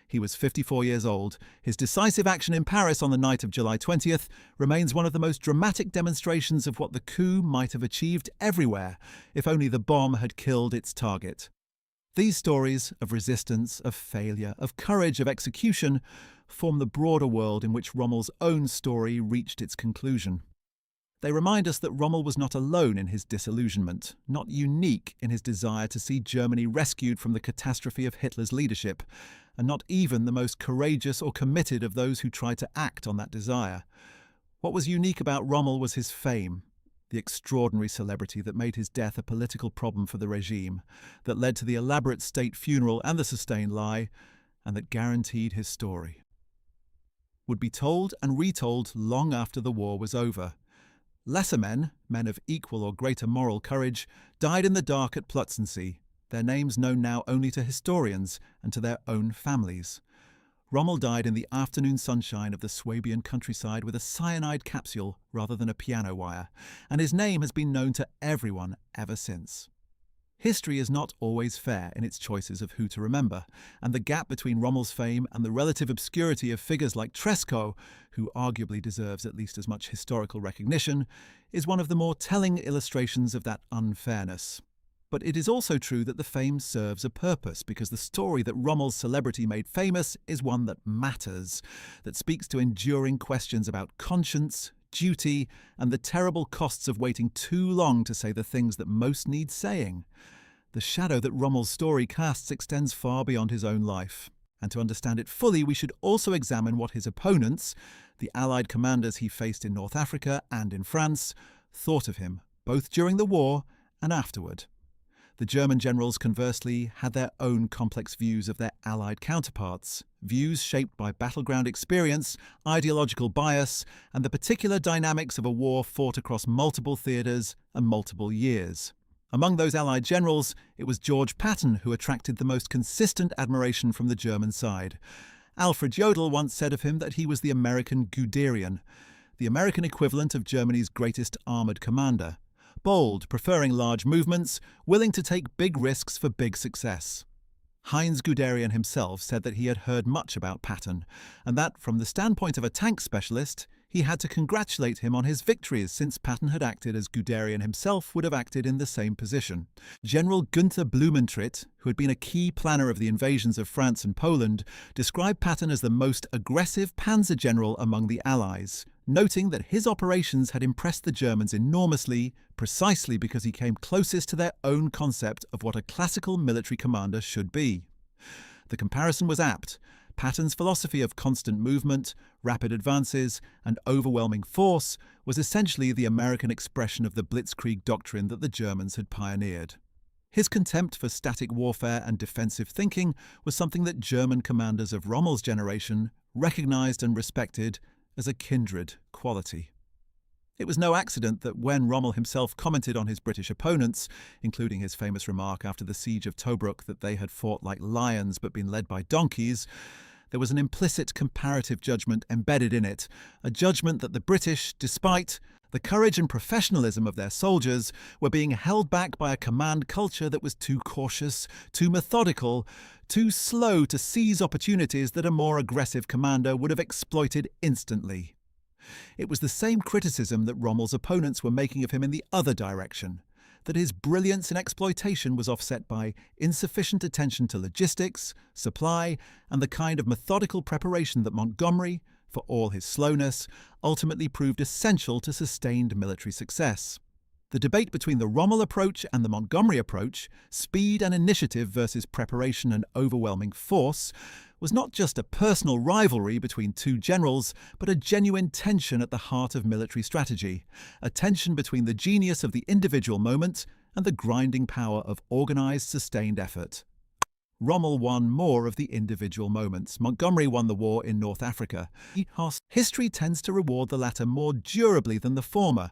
He was 54 years old. His decisive action in Paris on the night of July 20th remains one of the most dramatic demonstrations of what the coup might have achieved everywhere, if only the bomb had killed its target. These stories of resistance, of failure, of courage, of execution form the broader world in which Rommel's own story reached its conclusion. They remind us that Rommel was not alone in his disillusionment, not unique in his desire to see Germany rescued from the catastrophe of Hitler's leadership, and not even the most courageous or committed of those who tried to act on that desire. What was unique about Rommel was his fame, the extraordinary celebrity that made his death a political problem for the regime, that led to the elaborate state funeral and the sustained lie, and that guaranteed his story would be told and retold long after the war was over. Lesser men, men of equal or greater moral courage, died in the dark at Plötzensee, their names known now only to historians and to their own families. Rommel died in the afternoon sunshine of the Swabian countryside with a cyanide capsule rather than a piano wire, and his name has been known to everyone ever since. History is not always fair in its choices of who to remember, and the gap between Rommel's fame and the relative obscurity of figures like Tresco, who arguably deserves at least as much historical recognition, is one of the more telling illustrations of that unfairness. But it is also true that the fame serves a purpose, because the story that Rommel's celebrity made famous is one that matters, that speaks to enduring questions about conscience, duty, and the terrible costs of waiting too long to say the things that most need saying. The shadow that Rommel's story casts extends far beyond his own life, and to understand it fully we should also examine what his opponents, the Allied commanders he faced in North Africa and in France, thought of him, both during the war and afterward. The German generals, conversely, had their own complex views of their Allied counterparts, views shaped by battleground experience, ideological bias, and the particular dynamics of a war fought across multiple theatres and multiple years. Among those Allied generals, it was George Patton who attracted the most consistent admiration from the German side. Alfred Jodl once said of him that he was the American Guderian, the American equivalent of Germany's greatest armoured commander. Bold, preferring large movements, willing to take big risks for big success. Heinz Guderian himself said that he had heard much about Patton, and that, from the standpoint of a tank specialist, He had to congratulate him on his victories, since Patton had acted as Guderian himself would have acted in the same position. General Günther Blumentritt, who had been a key planner of the invasions of France and Poland, described Patton as the most aggressive panzer general among the Allies, noting that his operations had impressed the Germans enormously, precisely because he came closest to their own concept of what a classical military commander should be. The comparison was apt. Patton's philosophy of constant movement, rapid advances, and overwhelming force was essentially the American expression of the Blitzkrieg doctrine that the Germans had pioneered. His contempt for static warfare and defensive thinking was something that German commanders of Rommel's generation recognized and respected as a kindred quality. It was no accident that when Rommel himself commented on his British opponents, including his famous remark after the siege of Tobruk that they had fought like lions but been led by donkeys, there was an implicit comparative judgment embedded in it, a judgment that the British, despite the courage and professionalism of their soldiers, were being held back by a command culture that was too cautious, too methodical, too slow to seize opportunities that a more aggressive commander would have exploited instantly. It was the same criticism that Rommel's opponents were making of him in the other direction, that his brilliance in exploitation was offset by insufficient attention to logistics, supply, and the kind of methodical preparation that Montgomery, for all his slowness, ultimately proved essential to sustained military success. The debate between the Rommel approach and the Montgomery approach, speed and initiative versus preparation and overwhelming force, was not just a personal rivalry between two generals, but a genuine tension at the heart of military strategy, a tension between the genius of the individual moment and the grinding power of organized, sustained effort. Rommel won more of the individual moments. Montgomery won the war in North Africa. History tends to reward the latter more durably than the former.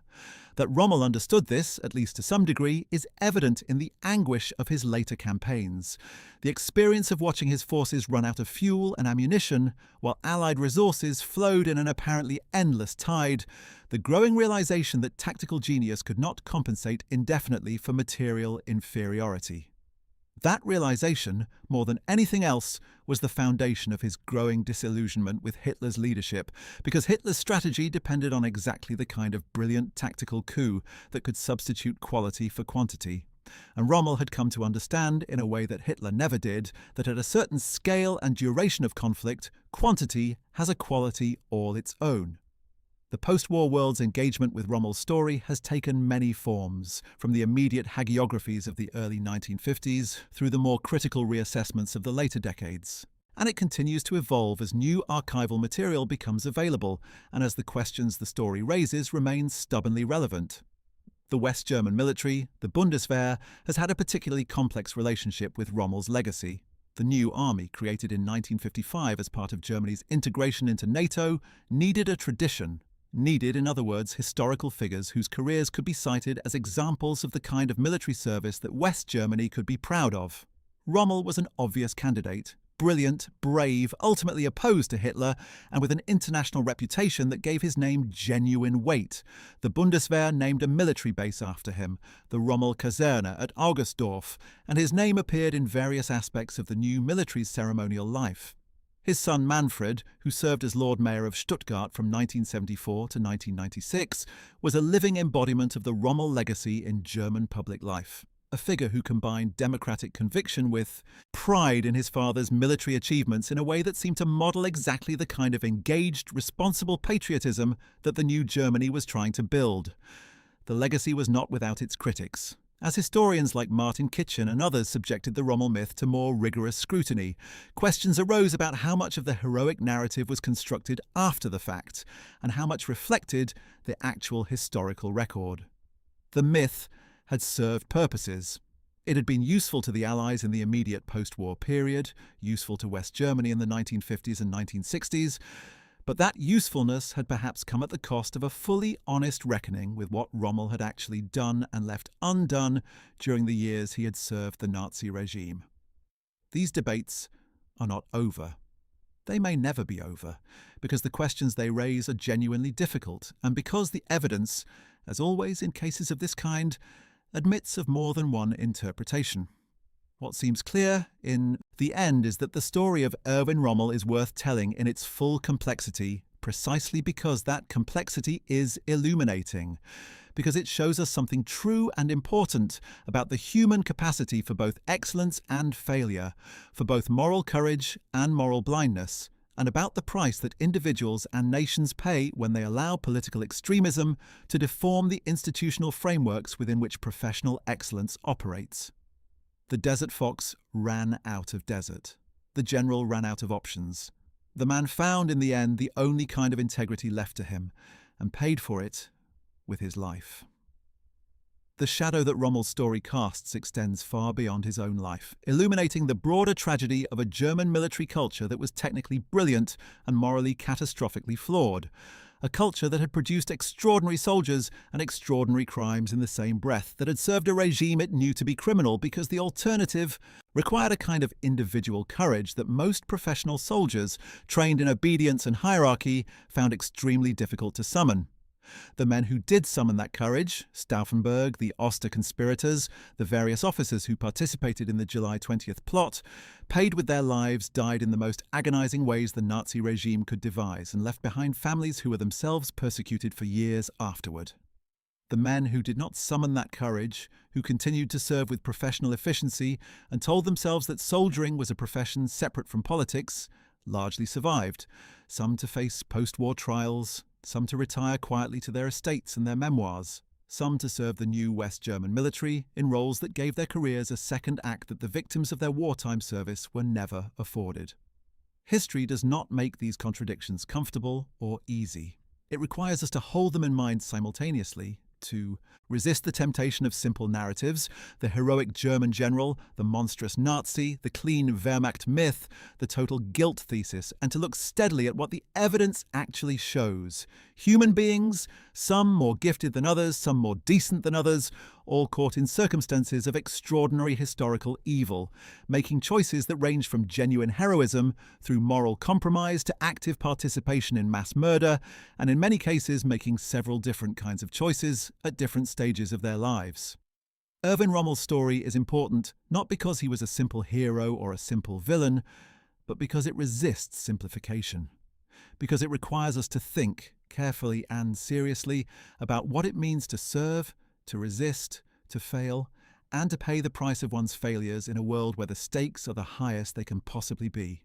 That Rommel understood this, at least to some degree, is evident in the anguish of his later campaigns. The experience of watching his forces run out of fuel and ammunition, while Allied resources flowed in an apparently endless tide, the growing realization that tactical genius could not compensate indefinitely for material inferiority. That realization, more than anything else, was the foundation of his growing disillusionment with Hitler's leadership, because Hitler's strategy depended on exactly the kind of brilliant tactical coup that could substitute quality for quantity. And Rommel had come to understand, in a way that Hitler never did, that at a certain scale and duration of conflict, quantity has a quality all its own. The post-war world's engagement with Rommel's story has taken many forms, from the immediate hagiographies of the early 1950s through the more critical reassessments of the later decades. And it continues to evolve as new archival material becomes available, and as the questions the story raises remain stubbornly relevant. The West German military, the Bundeswehr, has had a particularly complex relationship with Rommel's legacy. The new army, created in 1955 as part of Germany's integration into NATO, needed a tradition. Needed, in other words, historical figures whose careers could be cited as examples of the kind of military service that West Germany could be proud of. Rommel was an obvious candidate, brilliant, brave, ultimately opposed to Hitler, and with an international reputation that gave his name genuine weight. The Bundeswehr named a military base after him, the Rommel Kaserne at Augustdorf, and his name appeared in various aspects of the new military's ceremonial life. His son Manfred, who served as Lord Mayor of Stuttgart from 1974 to 1996, was a living embodiment of the Rommel legacy in German public life, a figure who combined democratic conviction with pride in his father's military achievements in a way that seemed to model exactly the kind of engaged, responsible patriotism that the new Germany was trying to build. The legacy was not without its critics. As historians like Martin Kitchen and others subjected the Rommel myth to more rigorous scrutiny, questions arose about how much of the heroic narrative was constructed after the fact, and how much reflected the actual historical record. The myth had served purposes. It had been useful to the Allies in the immediate post-war period, useful to West Germany in the 1950s and 1960s, but that usefulness had perhaps come at the cost of a fully honest reckoning with what Rommel had actually done and left undone during the years he had served the Nazi regime. These debates are not over. They may never be over, because the questions they raise are genuinely difficult, and because the evidence, as always in cases of this kind, admits of more than one interpretation. What seems clear, in the end, is that the story of Erwin Rommel is worth telling in its full complexity, precisely because that complexity is illuminating, because it shows us something true and important about the human capacity for both excellence and failure, for both moral courage and moral blindness, and about the price that individuals and nations pay when they allow political extremism to deform the institutional frameworks within which professional excellence operates. The desert fox ran out of desert. The general ran out of options. The man found in the end the only kind of integrity left to him, and paid for it with his life. The shadow that Rommel's story casts extends far beyond his own life, illuminating the broader tragedy of a German military culture that was technically brilliant and morally catastrophically flawed. A culture that had produced extraordinary soldiers and extraordinary crimes in the same breath, that had served a regime it knew to be criminal because the alternative required a kind of individual courage that most professional soldiers, trained in obedience and hierarchy, found extremely difficult to summon. The men who did summon that courage, Stauffenberg, the Oster conspirators, the various officers who participated in the July 20th plot, paid with their lives, died in the most agonizing ways the Nazi regime could devise, and left behind families who were themselves persecuted for years afterward. The men who did not summon that courage, who continued to serve with professional efficiency and told themselves that soldiering was a profession separate from politics, largely survived, some to face post-war trials, some to retire quietly to their estates and their memoirs, some to serve the new West German military in roles that gave their careers a second act that the victims of their wartime service were never afforded. History does not make these contradictions comfortable or easy. It requires us to hold them in mind simultaneously, to resist the temptation of simple narratives, the heroic German general, the monstrous Nazi, the clean Wehrmacht myth, the total guilt thesis, and to look steadily at what the evidence actually shows. Human beings, some more gifted than others, some more decent than others, all caught in circumstances of extraordinary historical evil, making choices that range from genuine heroism through moral compromise to active participation in mass murder, and in many cases making several different kinds of choices at different stages of their lives. Erwin Rommel's story is important not because he was a simple hero or a simple villain, but because it resists simplification, because it requires us to think carefully and seriously about what it means to serve, to resist, to fail, and to pay the price of one's failures in a world where the stakes are the highest they can possibly be.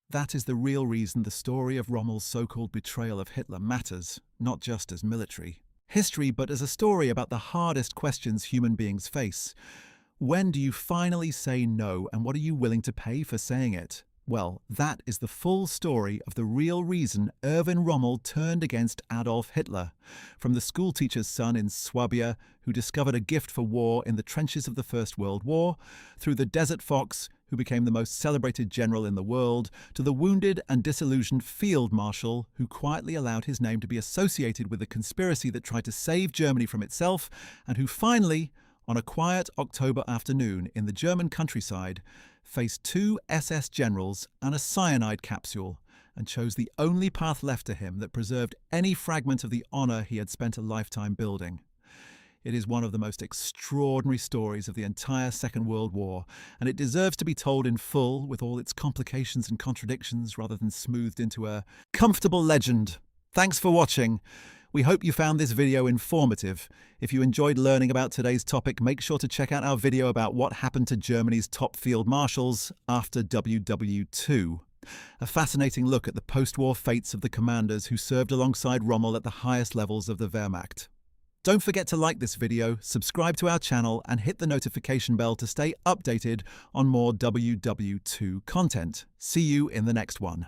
That is the real reason the story of Rommel's so-called betrayal of Hitler matters, not just as military history, but as a story about the hardest questions human beings face. When do you finally say no, and what are you willing to pay for saying it? Well, that is the full story of the real reason Erwin Rommel turned against Adolf Hitler. From the schoolteacher's son in Swabia, who discovered a gift for war in the trenches of the First World War, through the desert fox, who became the most celebrated general in the world, to the wounded and disillusioned field marshal, who quietly allowed his name to be associated with the conspiracy that tried to save Germany from itself, and who finally, on a quiet October afternoon in the German countryside, faced 2 SS generals and a cyanide capsule, and chose the only path left to him that preserved any fragment of the honour he had spent a lifetime building. It is one of the most extraordinary stories of the entire Second World War, and it deserves to be told in full with all its complications and contradictions rather than smoothed into a comfortable legend. Thanks for watching. We hope you found this video informative. If you enjoyed learning about today's topic, make sure to check out our video about what happened to Germany's top field marshals after WW2. A fascinating look at the post-war fates of the commanders who served alongside Rommel at the highest levels of the Wehrmacht. Don't forget to like this video, subscribe to our channel, and hit the notification bell to stay updated on more WW2 content. See you in the next one.